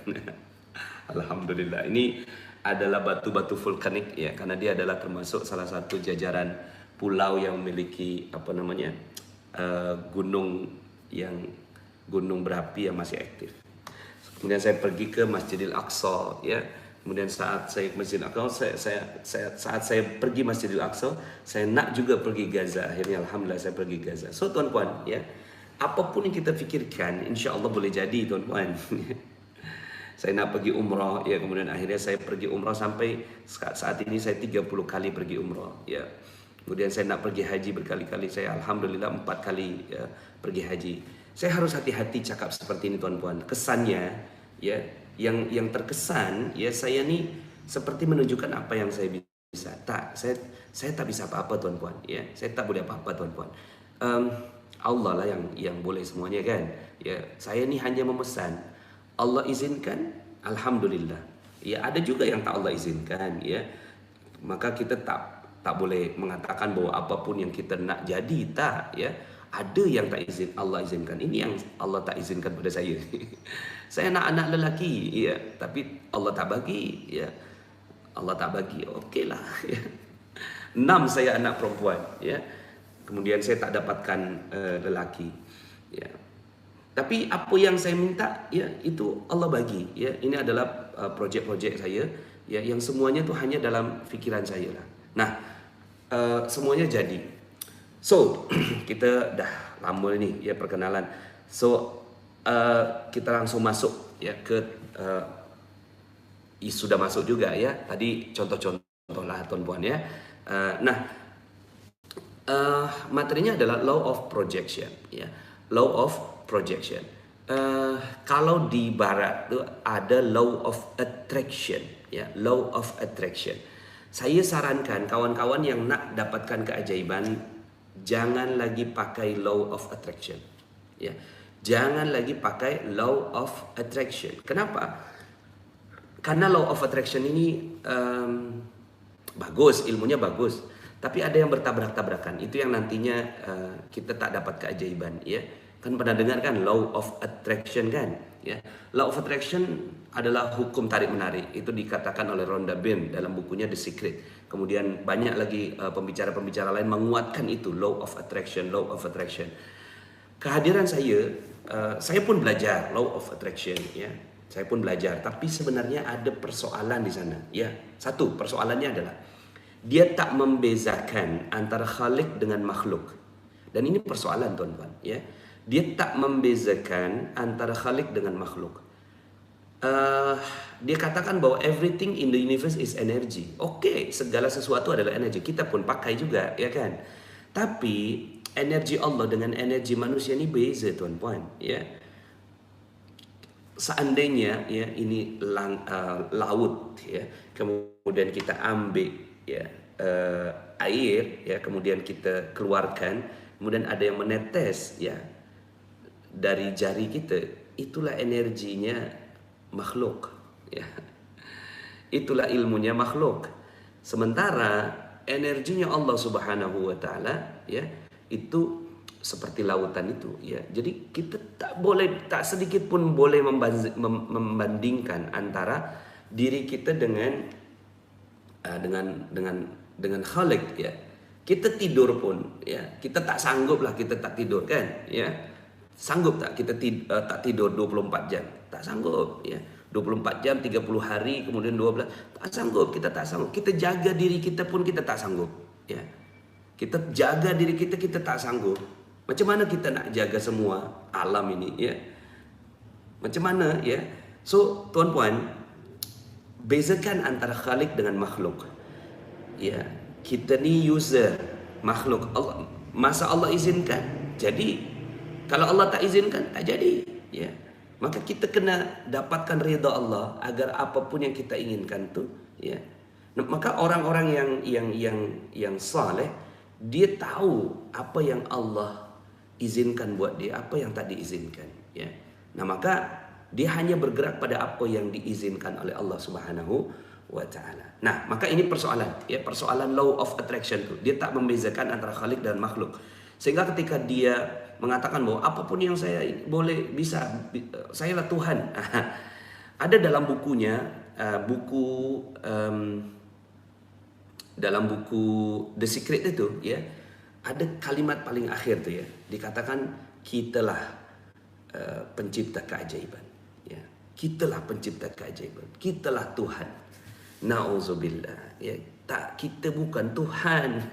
Alhamdulillah. Ini adalah batu-batu vulkanik ya, karena dia adalah termasuk salah satu jajaran pulau yang memiliki apa namanya gunung yang gunung berapi yang masih aktif. Kemudian saya pergi ke Masjidil Aqsa ya. Kemudian saat saya ke Masjidil Aqsa, saat saya pergi Masjidil Aqsa, saya nak juga pergi Gaza. Akhirnya alhamdulillah saya pergi Gaza. So tuan-puan ya, apapun yang kita fikirkan, insya Allah boleh jadi tuan-puan. Saya nak pergi umrah ya, kemudian akhirnya saya pergi umrah sampai saat ini saya 30 kali pergi umrah ya. Kemudian saya nak pergi haji berkali-kali, saya alhamdulillah 4 kali ya, pergi haji. Saya harus hati-hati cakap seperti ini tuan-puan. Kesannya ya, yang terkesan ya, saya ni seperti menunjukkan apa yang saya bisa. Tak, saya tak bisa apa-apa tuan-puan ya. Saya tak boleh apa-apa tuan-puan. Allah lah yang boleh semuanya kan. Ya, saya ni hanya memesan. Allah izinkan, alhamdulillah. Ya, ada juga yang tak Allah izinkan ya. Maka kita tak boleh mengatakan bahwa apapun yang kita nak jadi, tak ya. Ada yang tak Allah izinkan. Ini yang Allah tak izinkan pada saya. Saya nak anak lelaki ya, tapi Allah tak bagi ya. Allah tak bagi. Okeylah ya. 6 saya anak perempuan ya. Kemudian saya tak dapatkan lelaki ya. Tapi apa yang saya minta ya, itu Allah bagi ya. Ini adalah projek-projek saya ya, yang semuanya tu hanya dalam fikiran saya lah. Nah, semuanya jadi. So, kita dah lama ni ya perkenalan. So, kita langsung masuk ya ke sudah masuk juga ya. Tadi contoh-contoh lah tuan-puan ya. Materinya adalah law of projection ya. Law of projection. Kalau di barat tu ada law of attraction ya, law of attraction. Saya sarankan kawan-kawan yang nak dapatkan keajaiban, jangan lagi pakai law of attraction ya. Jangan lagi pakai law of attraction. Kenapa? Karena law of attraction ini bagus, ilmunya bagus, tapi ada yang bertabrak-tabrakan. Itu yang nantinya kita tak dapat keajaiban ya. Kan pernah dengar kan law of attraction kan ya. Law of attraction adalah hukum tarik menarik. Itu dikatakan oleh Rhonda Byrne dalam bukunya The Secret. Kemudian banyak lagi pembicara-pembicara lain menguatkan itu, law of attraction, law of attraction. Kehadiran saya pun belajar law of attraction ya. Saya pun belajar, tapi sebenarnya ada persoalan di sana ya. Satu, persoalannya adalah dia tak membezakan antara khalik dengan makhluk. Dan ini persoalan tuan-tuan ya. Dia tak membezakan antara khalik dengan makhluk. Dia katakan bahwa everything in the universe is energy. Okey, segala sesuatu adalah energi. Kita pun pakai juga, ya kan? Tapi energi Allah dengan energi manusia ini beza, tuan-puan. Ya. Seandainya ya ini laut, ya, kemudian kita ambil ya air, ya, kemudian kita keluarkan, kemudian ada yang menetes, ya, dari jari kita, itulah energinya makhluk ya. Itulah ilmunya makhluk. Sementara energinya Allah Subhanahu wa taala ya, itu seperti lautan itu ya. Jadi kita tak sedikit pun boleh membandingkan antara diri kita dengan Khalik ya. Kita tidur pun ya, kita tak sanggup lah kita tak tidur kan ya. Sanggup tak kita tak tidur 24 jam? Tak sanggup ya. 24 jam, 30 hari, kemudian 12. Tak sanggup, kita tak sanggup. Kita jaga diri kita pun kita tak sanggup ya. Kita jaga diri kita tak sanggup. Macam mana kita nak jaga semua alam ini ya? Macam mana ya? So, tuan-puan, bezakan antara Khalik dengan makhluk. Ya, kita ni user makhluk. Allah, masa Allah izinkan, jadi. Kalau Allah tak izinkan, tak jadi. Ya. Maka kita kena dapatkan ridha Allah agar apapun yang kita inginkan tu, ya. Maka orang-orang yang saleh, dia tahu apa yang Allah izinkan buat dia, apa yang tak diizinkan, ya. Nah, maka dia hanya bergerak pada apa yang diizinkan oleh Allah Subhanahu wa taala. Nah, maka ini persoalan, ya, persoalan law of attraction tu. Dia tak membezakan antara Khalik dan makhluk. Sehingga ketika dia mengatakan bahwa apapun yang saya boleh bisa, saya lah Tuhan. Ada dalam bukunya, dalam buku The Secret itu ya, ada kalimat paling akhir tuh ya, dikatakan kitalah pencipta keajaiban ya. Kitalah pencipta keajaiban, kitalah Tuhan. Nauzubillah ya, tak, kita bukan Tuhan.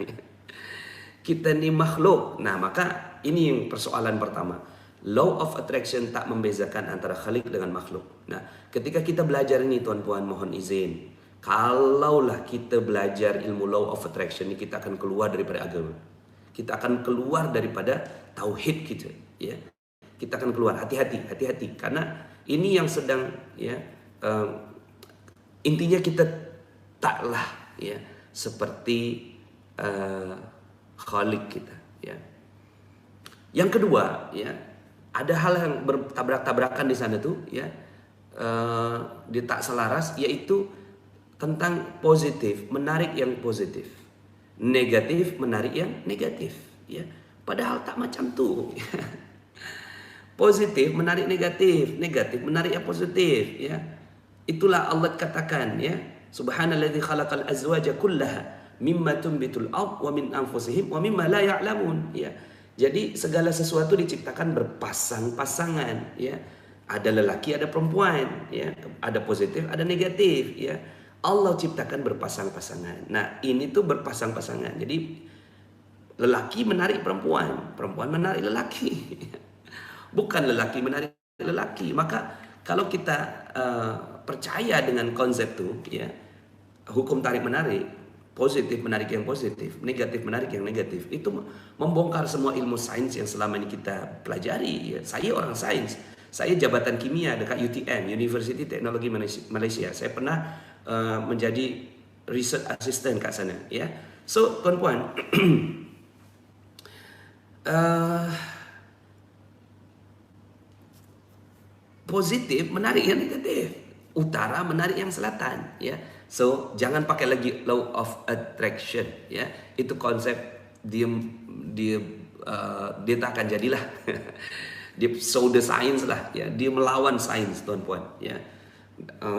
Kita ni makhluk. Nah, maka ini yang persoalan pertama. Law of attraction tak membezakan antara khalik dengan makhluk. Nah, ketika kita belajar ini tuan-puan, mohon izin, kalaulah kita belajar ilmu law of attraction ini, kita akan keluar daripada agama. Kita akan keluar daripada tauhid kita, ya. Kita akan keluar, hati-hati, karena ini yang sedang ya, intinya kita taklah ya seperti khalik kita ya. Yang kedua ya, ada hal yang bertabrak-tabrakan di sana tuh ya, dia tak selaras, yaitu tentang positif menarik yang positif, negatif menarik yang negatif ya. Padahal tak macam tuh ya. Positif menarik negatif, negatif menarik yang positif ya. Itulah Allah katakan ya, subhanalladzi khalaqal azwaja kullaha mimma tunbitul ard wa min anfusihim wa mimma la ya'lamun ya. Jadi segala sesuatu diciptakan berpasang-pasangan ya. Ada lelaki, ada perempuan ya. Ada positif, ada negatif ya. Allah ciptakan berpasang-pasangan. Nah, ini tuh berpasang-pasangan. Jadi lelaki menarik perempuan, perempuan menarik lelaki. Bukan lelaki menarik lelaki. Maka kalau kita percaya dengan konsep itu ya, hukum tarik menarik, positif menarik yang positif, negatif menarik yang negatif, itu membongkar semua ilmu sains yang selama ini kita pelajari ya. Saya orang sains, saya jabatan kimia dekat UTM, University Teknologi Malaysia. Saya pernah menjadi research assistant kat sana ya. So tuan-puan, positif menarik yang negatif, utara menarik yang selatan ya. So jangan pakai lagi law of attraction ya. Itu konsep dia tak akan jadilah. Dia pseudoscience lah ya. Dia melawan sains tuan-puan ya.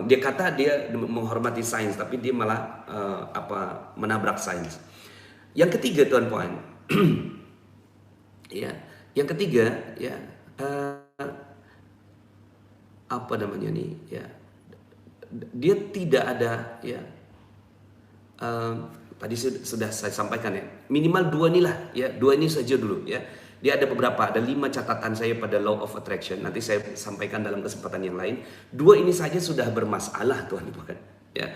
Dia kata dia menghormati sains, tapi dia malah menabrak sains. Yang ketiga tuan-puan, ya, yang ketiga ya, apa namanya nih ya, dia tidak ada ya, tadi sudah saya sampaikan ya, minimal dua nih lah ya, dua ini saja dulu ya. Dia ada beberapa, ada 5 catatan saya pada law of attraction. Nanti saya sampaikan dalam kesempatan yang lain. 2 ini saja sudah bermasalah tuan-tuan ya.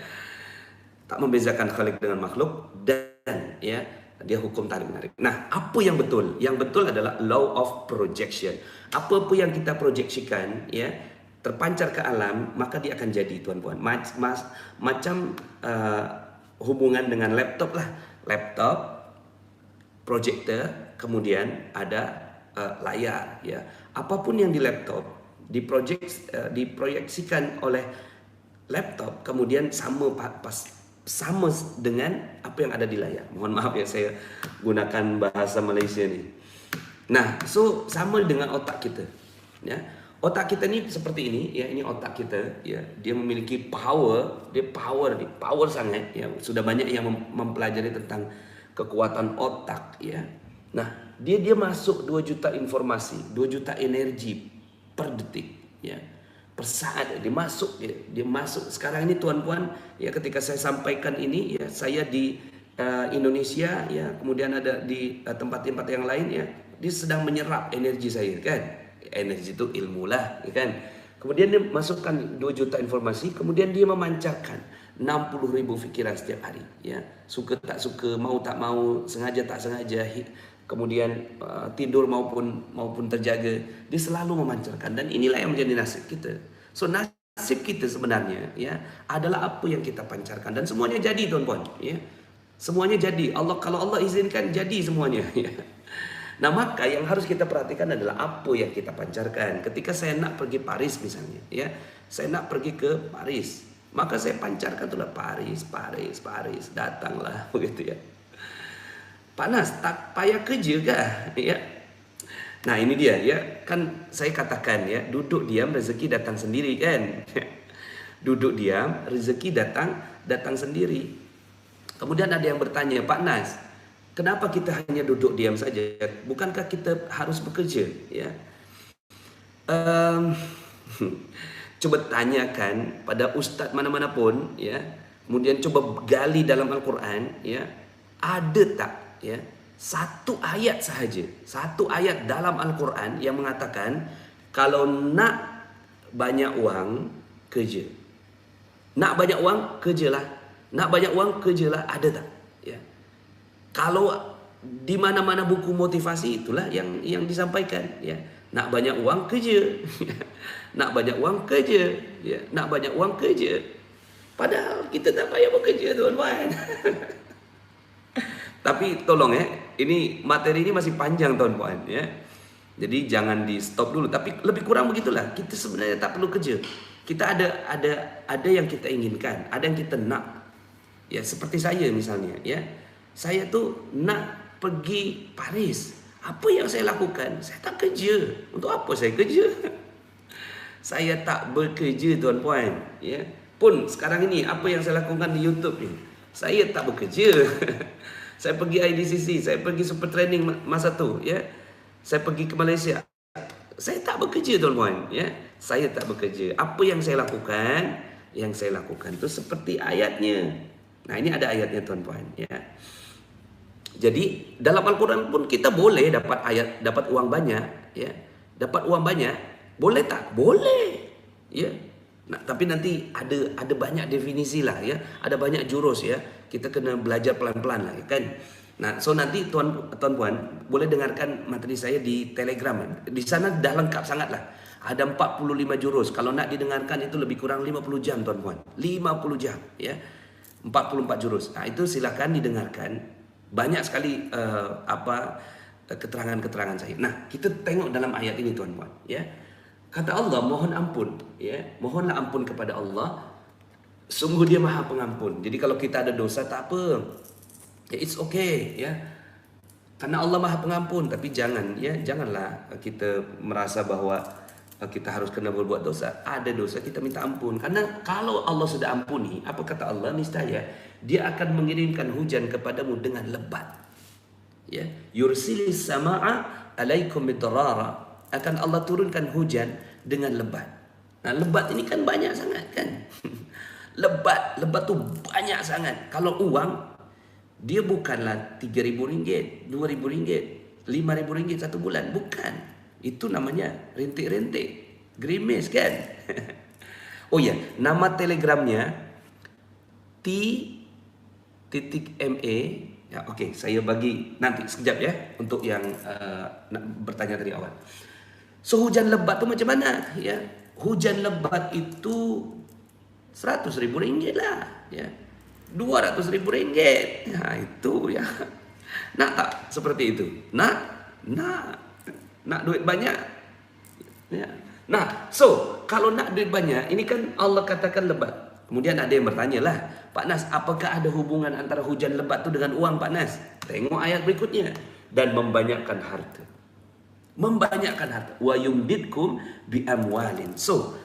Tak membezakan khalik dengan makhluk, dan ya, dia hukum tarik menarik. Nah, apa yang betul? Yang betul adalah law of projection. Apa yang kita proyeksikan ya, terpancar ke alam, maka dia akan jadi tuan-puan. Macam hubungan dengan laptop lah. Laptop, projector, kemudian ada layar ya. Apapun yang di laptop diproyeksikan oleh laptop, kemudian sama dengan apa yang ada di layar. Mohon maaf ya, saya gunakan bahasa Malaysia ni. Nah, so sama dengan otak kita ya. Otak kita ni seperti ini ya, ini otak kita ya. Dia memiliki power, dia power sangat ya. Sudah banyak yang mempelajari tentang kekuatan otak ya. Nah, dia masuk 2 juta informasi, 2 juta energi per detik ya. Per saat dia masuk. Sekarang ini tuan-puan ya, ketika saya sampaikan ini ya, saya di Indonesia ya, kemudian ada di tempat-tempat yang lain ya, dia sedang menyerap energi saya kan. Energi itu ilmu lah ya kan. Kemudian dia masukkan 2 juta informasi, kemudian dia memancarkan 60.000 fikiran setiap hari ya. Suka tak suka, mau tak mau, sengaja tak sengaja, kemudian tidur maupun terjaga, dia selalu memancarkan. Dan inilah yang menjadi nasib kita. So nasib kita sebenarnya ya adalah apa yang kita pancarkan, dan semuanya jadi tuan-puan ya. Semuanya jadi. Kalau Allah izinkan, jadi semuanya ya. Nah, maka yang harus kita perhatikan adalah apa yang kita pancarkan. Ketika saya nak pergi Paris misalnya ya, saya nak pergi ke Paris, maka saya pancarkan itulah Paris, datanglah begitu ya. Pak Nas, tak payah kerja kah? Ya. Nah ini dia ya, kan saya katakan ya, duduk diam rezeki datang sendiri kan. Duduk diam rezeki datang sendiri. Kemudian ada yang bertanya, Pak Nas, kenapa kita hanya duduk diam saja? Bukankah kita harus bekerja? Ya. Coba tanyakan pada ustadz mana-mana pun ya. Kemudian coba gali dalam Al-Quran ya. Ada tak ya satu ayat sahaja, satu ayat dalam Al-Quran yang mengatakan kalau nak banyak uang kerja. Nak banyak uang kerjalah. Nak banyak uang kerjalah, ada tak? Ya. Kalau di mana-mana buku motivasi itulah yang disampaikan ya. Nak banyak uang kerja. Nak banyak uang kerja ya. Nak banyak uang kerja. Padahal kita tak payah bekerja tuan-tuan. Tapi tolong ya, ini materi ini masih panjang tuan-tuan ya. Jadi jangan di stop dulu. Tapi lebih kurang begitulah. Kita sebenarnya tak perlu kerja. Kita ada yang kita inginkan, ada yang kita nak. Ya seperti saya misalnya ya. Saya tuh nak pergi Paris. Apa yang saya lakukan? Saya tak kerja. Untuk apa saya kerja? Saya tak bekerja tuan-puan ya. Pun sekarang ini apa yang saya lakukan di YouTube ni, saya tak bekerja. Saya pergi IDCC, saya pergi super training masa tu ya. Saya pergi ke Malaysia. Saya tak bekerja tuan-puan ya. Saya tak bekerja. Apa yang saya lakukan? Yang saya lakukan tu seperti ayatnya. Nah, ini ada ayatnya tuan-puan ya. Jadi dalam Al-Quran pun kita boleh dapat uang banyak ya. Dapat uang banyak, boleh tak? Boleh. Ya. Nah, tapi nanti ada banyak definisi lah ya. Ada banyak jurus ya. Kita kena belajar pelan-pelan lah kan. Nah, so nanti tuan-puan boleh dengarkan materi saya di Telegram. Di sana dah lengkap sangat lah. Ada 45 jurus. Kalau nak didengarkan itu lebih kurang 50 jam tuan-puan. 50 jam ya. 44 jurus. Nah, itu silakan didengarkan. Banyak sekali keterangan-keterangan saya. Nah, kita tengok dalam ayat ini tuan-puan ya. Kata Allah, mohon ampun ya. Mohonlah ampun kepada Allah. Sungguh Dia Maha Pengampun. Jadi kalau kita ada dosa tak apa. Ya, it's okay ya. Karena Allah Maha Pengampun, tapi janganlah kita merasa bahwa kita harus kena berbuat dosa. Ada dosa kita minta ampun. Karena kalau Allah sudah ampuni, apa kata Allah? Niscaya Dia akan mengirimkan hujan kepadamu dengan lebat. Ya, yursilis samaa alaikum midrara. Akan Allah turunkan hujan dengan lebat. Nah, lebat ini kan banyak sangat kan. Lebat tu banyak sangat. Kalau uang, dia bukanlah RM3,000, RM2,000, RM5,000 satu bulan. Bukan. Itu namanya rintik-rintik. Gerimis kan. Oh ya, nama telegramnya T.MA. Ya, okey, saya bagi nanti sekejap ya untuk yang bertanya dari awal. So hujan lebat tu macam mana ya? Hujan lebat itu RM100,000 lah ya. RM200,000. Nah, itu ya. Nak tak seperti itu? Nak duit banyak? Ya. Nah, so kalau nak duit banyak, ini kan Allah katakan lebat. Kemudian ada yang bertanya lah, Pak Nas, apakah ada hubungan antara hujan lebat tu dengan uang Pak Nas? Tengok ayat berikutnya. Dan membanyakkan harta. Membanyakkan harta. Wa yumdidkum bi amwalin. So,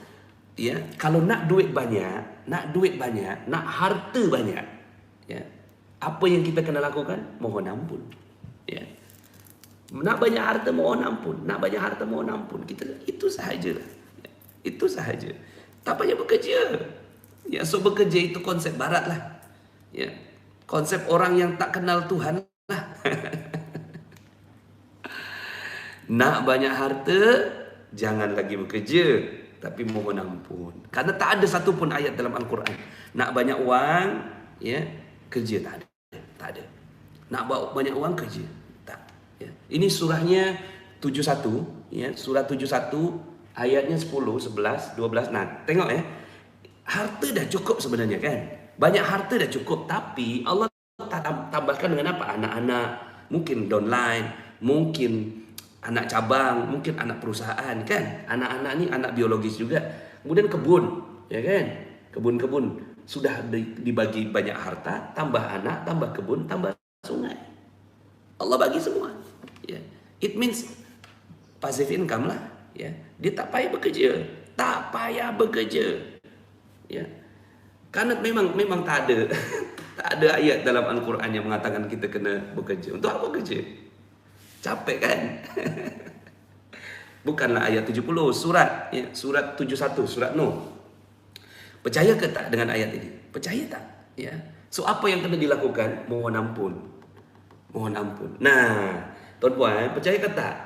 ya, kalau nak duit banyak, nak harta banyak, ya. Apa yang kita kena lakukan? Mohon ampun. Ya. Nak banyak harta mohon ampun, nak banyak harta mohon ampun. Kita itu sahajalah. Ya. Itu sahaja. Tak payah bekerja. Ya, so bekerja itu konsep barat lah. Ya. Konsep orang yang tak kenal Tuhan lah. Nak banyak harta, jangan lagi bekerja, tapi mohon ampun. Karena tak ada satu pun ayat dalam Al-Quran. Nak banyak uang, ya, kerja tak ada. Tak ada. Nak banyak uang kerja. Tak. Ya. Ini surahnya 71, ya, surah 71 ayatnya 10, 11, 12. Nah, tengok ya. Harta dah cukup sebenarnya kan. Banyak harta dah cukup, tapi Allah tambahkan dengan apa? Anak-anak, mungkin downline, mungkin anak cabang, mungkin anak perusahaan kan. Anak-anak ni anak biologis juga. Kemudian kebun, ya kan? Kebun-kebun sudah dibagi banyak harta, tambah anak, tambah kebun, tambah sungai. Allah bagi semua. Ya. It means passive income lah. Ya. Dia tak payah bekerja. Tak payah bekerja. Ya. Karena memang tak ada tak ada ayat dalam Al-Quran yang mengatakan kita kena bekerja. Untuk apa kerja? Capek kan? Bukanlah ayat 70 surat ya, surat 71 surat Nuh. Percaya ke tak dengan ayat ini? Percaya tak? Ya. So apa yang kena dilakukan? Mohon ampun. Mohon ampun. Nah, tuan-puan, percaya ke tak?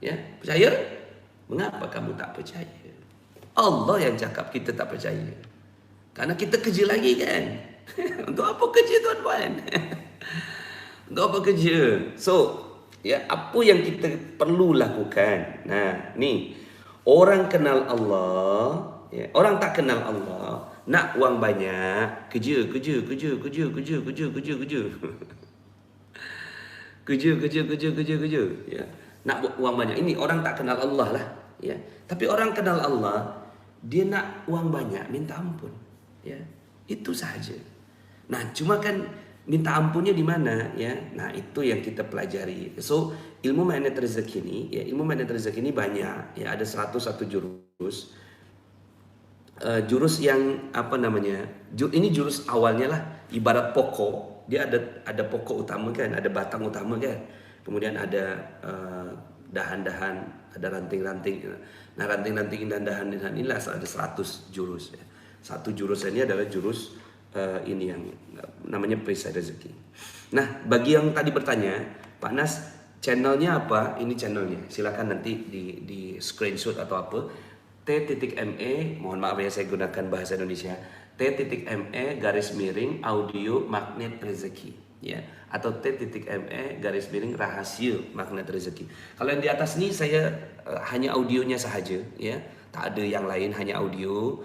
Ya, percaya? Mengapa kamu tak percaya? Allah yang cakap kita tak percaya. Karena kita kerja lagi kan. Untuk apa kerja tuan-puan? Untuk apa kerja? So, ya, apa yang kita perlu lakukan? Nah, ni orang kenal Allah, ya, orang tak kenal Allah, nak wang banyak, kerja. Kerja. Ya. Nak buat wang banyak. Ini orang tak kenal Allah lah. Ya. Tapi orang kenal Allah, dia nak wang banyak, minta ampun. Ya. Itu sahaja. Nah, cuma kan minta ampunnya di mana? Ya. Nah, itu yang kita pelajari. So, ilmu magnet rezeki ini, ya, ilmu magnet rezeki ini banyak. Ya, ada 101 jurus. Jurus yang apa namanya? Ini jurus awalnya lah, ibarat pokok. Dia ada pokok utama kan, ada batang utama kan. Kemudian ada dahan-dahan, ada ranting-ranting. Nah, ranting-ranting dan dahan-dahan inilah ada 100 jurus ya. Satu jurus ini adalah jurus ini yang namanya perisai rezeki. Nah, bagi yang tadi bertanya, Pak Nas, channelnya apa? Ini channelnya. Silakan nanti di screenshot atau apa. T.me, mohon maaf ya saya gunakan bahasa Indonesia. T.me garis miring audio magnet rezeki, ya, atau T.me garis miring rahasia magnet rezeki. Kalau yang di atas ini saya hanya audionya sahaja, ya, tak ada yang lain, hanya audio.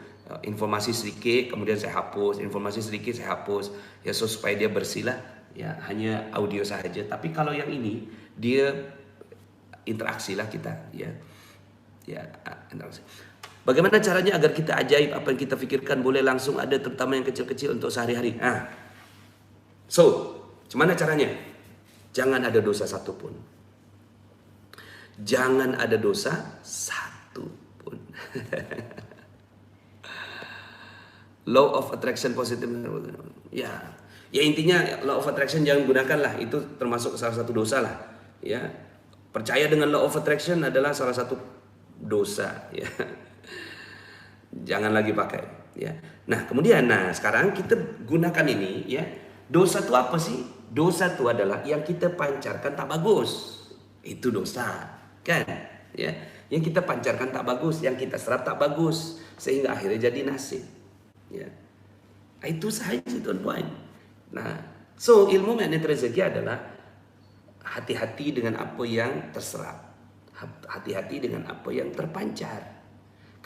Informasi sedikit, kemudian saya hapus, informasi sedikit saya hapus, ya, so supaya dia bersih lah, ya, hanya audio sahaja. Tapi kalau yang ini dia interaksi lah kita, ya, interaksi. Bagaimana caranya agar kita ajaib apa yang kita fikirkan boleh langsung ada, terutama yang kecil-kecil untuk sehari-hari? So, gimana caranya? Jangan ada dosa satupun. Jangan ada dosa satupun. Law of attraction positive. Ya, intinya law of attraction jangan gunakanlah, itu termasuk salah satu dosa lah. Ya, percaya dengan law of attraction adalah salah satu dosa. Ya, jangan lagi pakai. Ya, nah kemudian, sekarang kita gunakan ini. Ya, dosa itu apa sih? Dosa itu adalah yang kita pancarkan tak bagus. Itu dosa, kan? Ya, yang kita pancarkan tak bagus, yang kita serap tak bagus, sehingga akhirnya jadi nasib. Ya, itu sahaja tuan-puan. Nah, so ilmu magnet rezeki adalah hati-hati dengan apa yang terserap, hati-hati dengan apa yang terpancar.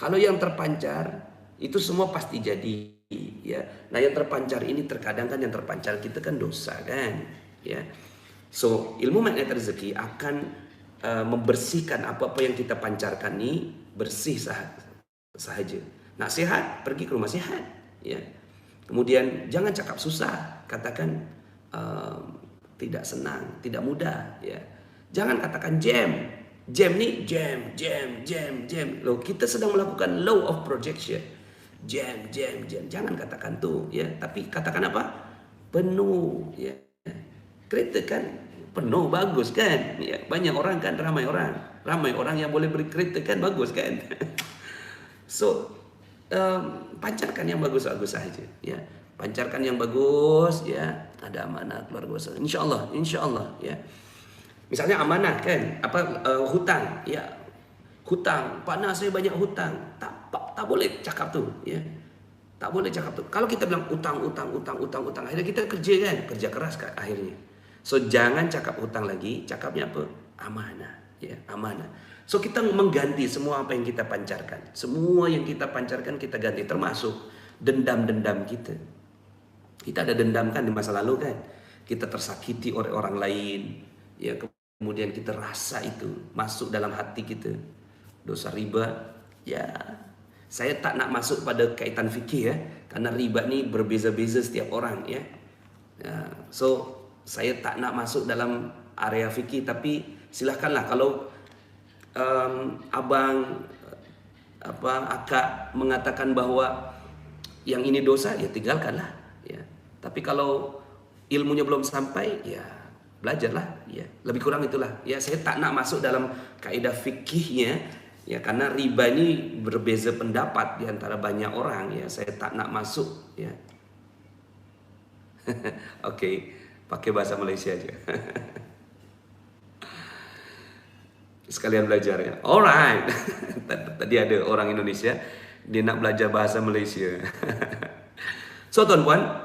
Kalau yang terpancar itu semua pasti jadi, ya. Nah, yang terpancar ini terkadang kan yang terpancar kita kan dosa kan, ya. So ilmu magnet rezeki akan membersihkan apa-apa yang kita pancarkan ini, bersih sahaja. Nak sehat, pergi ke rumah sehat, ya. Kemudian jangan cakap susah, katakan tidak senang, tidak mudah, ya. Jangan katakan jam ni jam. Loh, kita sedang melakukan law of projection. Jam. Jangan katakan tu, ya. Tapi katakan apa? Penuh, ya. Kereta kan penuh, bagus kan? Ya, banyak orang kan, ramai orang yang boleh beri kereta kan, bagus kan? So pancarkan yang bagus-bagus saja, ya. Pancarkan yang bagus, ya. Ada amanah keluarga, insyaallah, ya. Misalnya amanah kan, hutang, ya. Hutang, Pak Nas, saya banyak hutang. Tak boleh cakap tu, ya. Tak boleh cakap tu. Kalau kita bilang utang, akhirnya kita kerja keras kan akhirnya. So jangan cakap hutang lagi, cakapnya apa? Amanah, ya, amanah. So kita mengganti semua apa yang kita pancarkan. Semua yang kita pancarkan kita ganti, termasuk dendam-dendam kita. Kita ada dendam kan di masa lalu kan. Kita tersakiti oleh orang lain, ya, kemudian kita rasa itu masuk dalam hati kita. Dosa riba, ya. Saya tak nak masuk pada kaitan fikih, ya, karena riba ni berbeza-beza setiap orang, ya. So saya tak nak masuk dalam area fikih, tapi silahkanlah kalau abang akak mengatakan bahwa yang ini dosa, ya tinggalkanlah, ya. Tapi kalau ilmunya belum sampai, ya belajarlah, ya. Lebih kurang itulah. Ya, saya tak nak masuk dalam kaidah fikihnya, ya, karena riba ini berbeza pendapat di antara banyak orang, ya. Saya tak nak masuk, ya. Oke, pakai bahasa Malaysia aja. Sekalian belajar, ya. Alright. Tadi ada orang Indonesia, dia nak belajar bahasa Malaysia. So tuan-puan,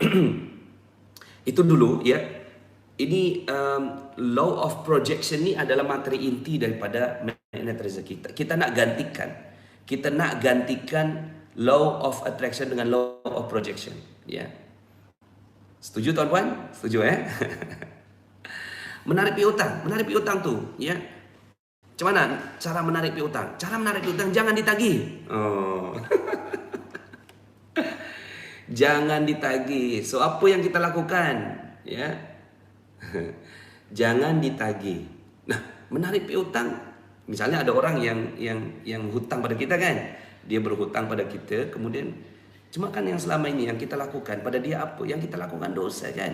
itu dulu, ya. Ini law of projection ni adalah materi inti daripada magnet rezeki. Kita nak gantikan law of attraction dengan law of projection, ya. Setuju tuan-puan? Setuju, ya? Menarik piutang tu, ya. Macam mana cara menarik piutang? Cara menarik piutang jangan ditagih. Oh. Jangan ditagih. So apa yang kita lakukan? Ya. Jangan ditagih. Nah, menarik piutang, misalnya ada orang yang hutang pada kita kan? Dia berhutang pada kita, kemudian cuma kan yang selama ini yang kita lakukan pada dia apa? Yang kita lakukan dosa kan?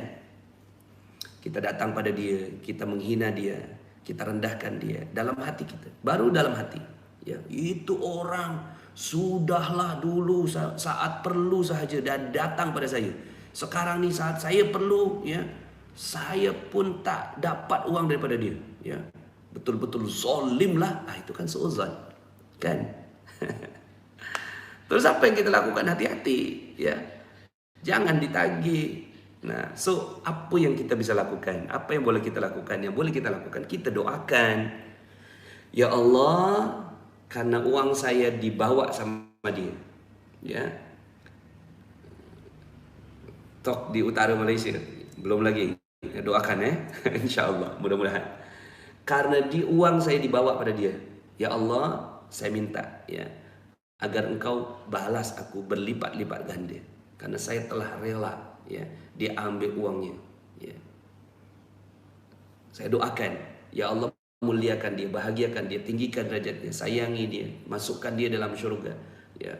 Kita datang pada dia, kita menghina dia, kita rendahkan dia dalam hati kita. Baru dalam hati. Ya, itu orang sudahlah dulu saat perlu sahaja dan datang pada saya. Sekarang ni saat saya perlu, ya, saya pun tak dapat uang daripada dia, ya. Betul-betul zalim lah. Itu kan suuzon, kan? Terus apa yang kita lakukan? Hati-hati, ya. Jangan ditagih. Nah, so apa yang kita bisa lakukan? Apa yang boleh kita lakukan? Yang boleh kita lakukan, kita doakan. Ya Allah, karena uang saya dibawa sama dia, ya. Tok di utara Malaysia, belum lagi. Doakan, ya. InsyaAllah, mudah-mudahan. Karena uang saya dibawa pada dia, ya Allah, saya minta, ya, agar engkau balas aku berlipat-lipat ganda. Karena saya telah rela, ya, dia ambil uangnya, ya. Saya doakan, ya Allah, muliakan dia, bahagiakan dia, tinggikan derajatnya, sayangi dia, masukkan dia dalam syurga, ya.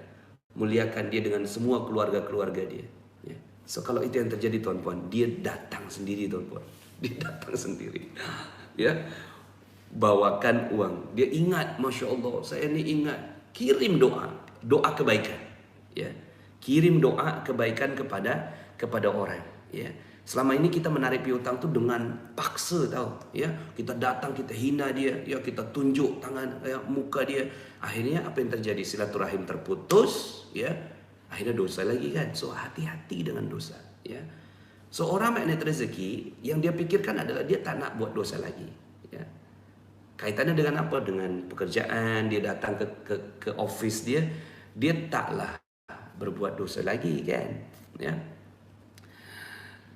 Muliakan dia dengan semua keluarga-keluarga dia, ya. So kalau itu yang terjadi tuan-puan, dia datang sendiri tuan-puan. Dia datang sendiri, ya. Bawakan uang. Dia ingat, Masya Allah, saya ini ingat. Kirim doa kebaikan, ya. Kirim doa kebaikan kepada orang, ya. Selama ini kita menarik piutang tu dengan paksa, tahu, ya. Kita datang, kita hina dia, ya, kita tunjuk tangan, ya, muka dia. Akhirnya apa yang terjadi? Silaturahim terputus, ya. Akhirnya dosa lagi kan. So hati-hati dengan dosa, ya. So orang magnet rezeki yang dia pikirkan adalah dia tak nak buat dosa lagi, ya. Kaitannya dengan apa? Dengan pekerjaan. Dia datang ke office dia taklah berbuat dosa lagi kan, ya.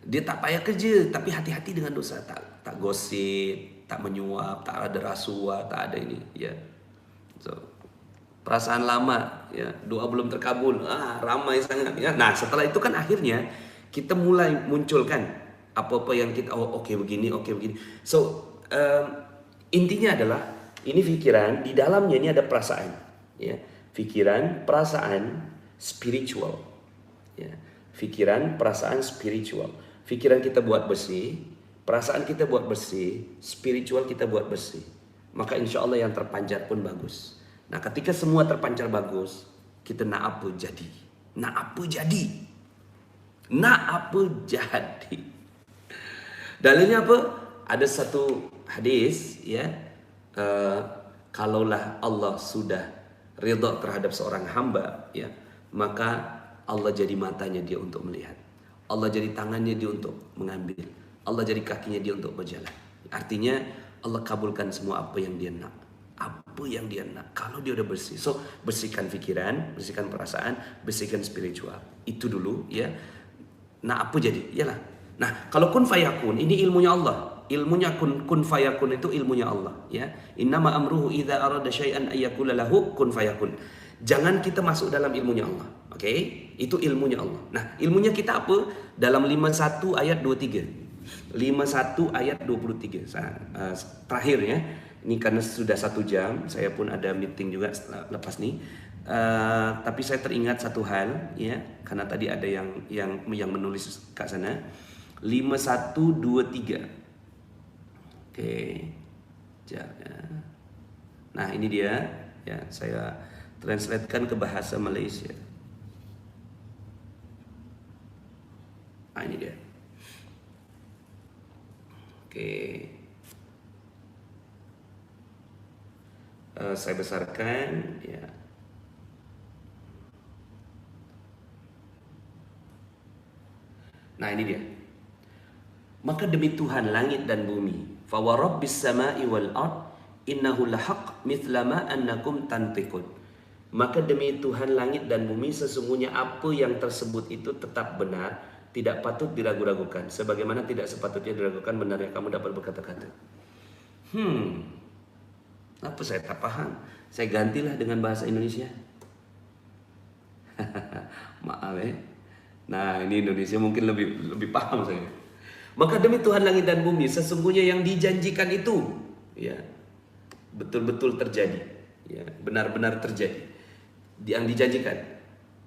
Dia tak payah kerja, tapi hati-hati dengan dosa. Tak gosip, tak menyuap, tak ada rasuah, tak ada ini, ya. So perasaan lama, ya, doa belum terkabul, ramai sangat, ya. Nah, setelah itu kan akhirnya kita mulai munculkan apa-apa yang kita, okey begini. So intinya adalah ini fikiran, di dalamnya ini ada perasaan, ya. Fikiran, perasaan, spiritual, ya. Fikiran, perasaan, spiritual. Fikiran kita buat bersih, perasaan kita buat bersih, spiritual kita buat bersih. Maka insya Allah yang terpancar pun bagus. Nah, ketika semua terpancar bagus, kita nak apa jadi. Dalilnya apa? Ada satu hadis, ya. Kalaulah Allah sudah ridha terhadap seorang hamba, ya, maka Allah jadi matanya dia untuk melihat. Allah jadi tangannya dia untuk mengambil. Allah jadi kakinya dia untuk berjalan. Artinya Allah kabulkan semua apa yang dia nak. Kalau dia udah bersih. So bersihkan fikiran, bersihkan perasaan, bersihkan spiritual. Itu dulu, ya. Nah, apa jadi? Yalah. Nah, kalau kun fayakun, ini ilmunya Allah. Ilmunya kun fayakun itu ilmunya Allah, ya. Innama amruhu idza arada syai'an ayyakula lahu kun fayakun. Jangan kita masuk dalam ilmunya Allah. Okey? Itu ilmunya Allah. Nah, ilmunya kita apa? Dalam 51 ayat 23. 51 ayat 23. Terakhir ya. Ini karena sudah 1 jam, saya pun ada meeting juga lepas nih. Tapi saya teringat satu hal ya, karena tadi ada yang menulis kat sana. 5123. Oke. Ya. Nah, ini dia ya, saya translatekan ke bahasa Malaysia. Nah, ini dia. Oke. Saya besarkan ya. Nah, ini dia. Maka demi Tuhan langit dan bumi, fa wa rabbis samai wal ard innahu lahaq mithla ma annakum tantiqun. Maka demi Tuhan langit dan bumi, sesungguhnya apa yang tersebut itu tetap benar, tidak patut diragu-ragukan, sebagaimana tidak sepatutnya diragukan benarnya kamu dapat berkata-kata. Apa saya tak paham? Saya gantilah dengan bahasa Indonesia. Maaf ya. Nah, ini Indonesia mungkin lebih paham saya. Maka demi Tuhan langit dan bumi, sesungguhnya yang dijanjikan itu ya betul-betul terjadi, ya benar-benar terjadi. Yang dijanjikan,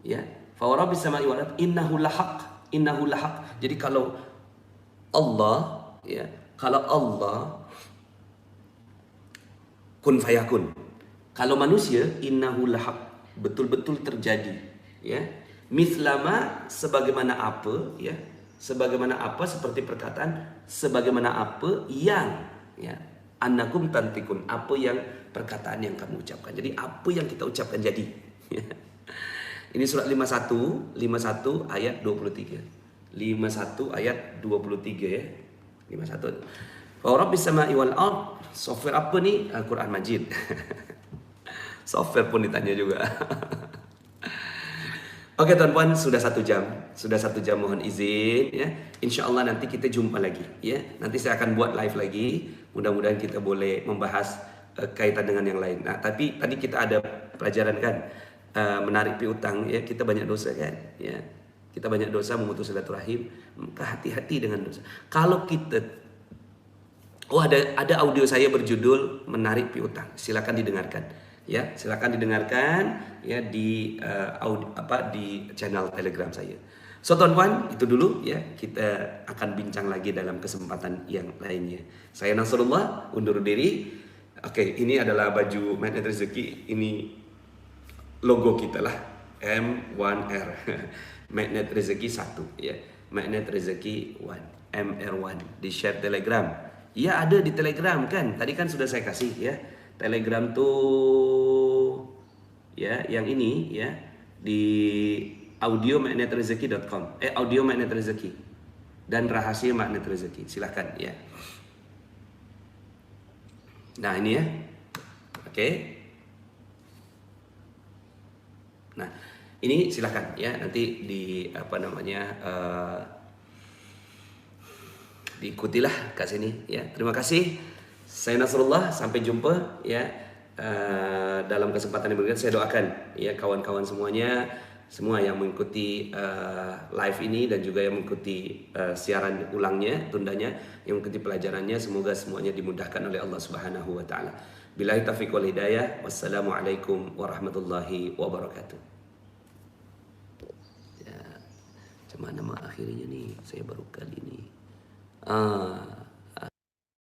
ya. Fa rabbis samai wal ard innahu lahaq, innahu lahaq. Jadi kalau Allah, ya, kalau Allah kun fayakun. Kalau manusia innahu lahaq, betul-betul terjadi, ya. Mislama sebagaimana apa, ya. Sebagaimana apa seperti perkataan sebagaimana apa yang ya annakum tantikun, apa yang perkataan yang kamu ucapkan. Jadi apa yang kita ucapkan jadi. Ini surat 51 ayat 23. 51 ayat 23 ya. 51. Wa rabbis samai wal ard. Software apa nih? Al-Quran Majid. Software pun ditanya juga. Oke tuan-tuan, sudah 1 jam. Sudah 1 jam, mohon izin ya. Insya Allah nanti kita jumpa lagi ya. Nanti saya akan buat live lagi. Mudah-mudahan kita boleh membahas kaitan dengan yang lain. Nah, tapi tadi kita ada pelajaran kan, menarik piutang ya, kita banyak dosa kan ya. Kita banyak dosa, memutus silaturahim. Maka hati-hati dengan dosa. Kalau kita ada audio saya berjudul menarik piutang. Silakan didengarkan. Ya, silakan didengarkan ya di di channel Telegram saya. So tuan-tuan, itu dulu ya. Kita akan bincang lagi dalam kesempatan yang lainnya. Saya Nasrullah undur diri. Oke, ini adalah baju Magnet Rezeki. Ini logo kita lah, M1R. Magnet Rezeki 1 ya. Magnet Rezeki 1, MR1 di share Telegram. Ya, ada di Telegram kan. Tadi kan sudah saya kasih ya. Telegram tuh ya, yang ini ya, di audiomagnetrezeki.com, audio magnet rezeki dan rahasia magnet rezeki. Silahkan ya. Nah, ini ya. Oke. Nah, ini silahkan ya, nanti di diikutilah ke sini ya. Terima kasih. Saya Nasrullah, sampai jumpa ya dalam kesempatan yang berikutnya. Saya doakan ya kawan-kawan semuanya, semua yang mengikuti live ini dan juga yang mengikuti siaran ulangnya, tundanya, yang mengikuti pelajarannya, semoga semuanya dimudahkan oleh Allah Subhanahu wa taala. Billahi taufiq wal hidayah. Wassalamualaikum warahmatullahi wabarakatuh. Ya, cuman nama akhirnya nih, saya baru kali ini.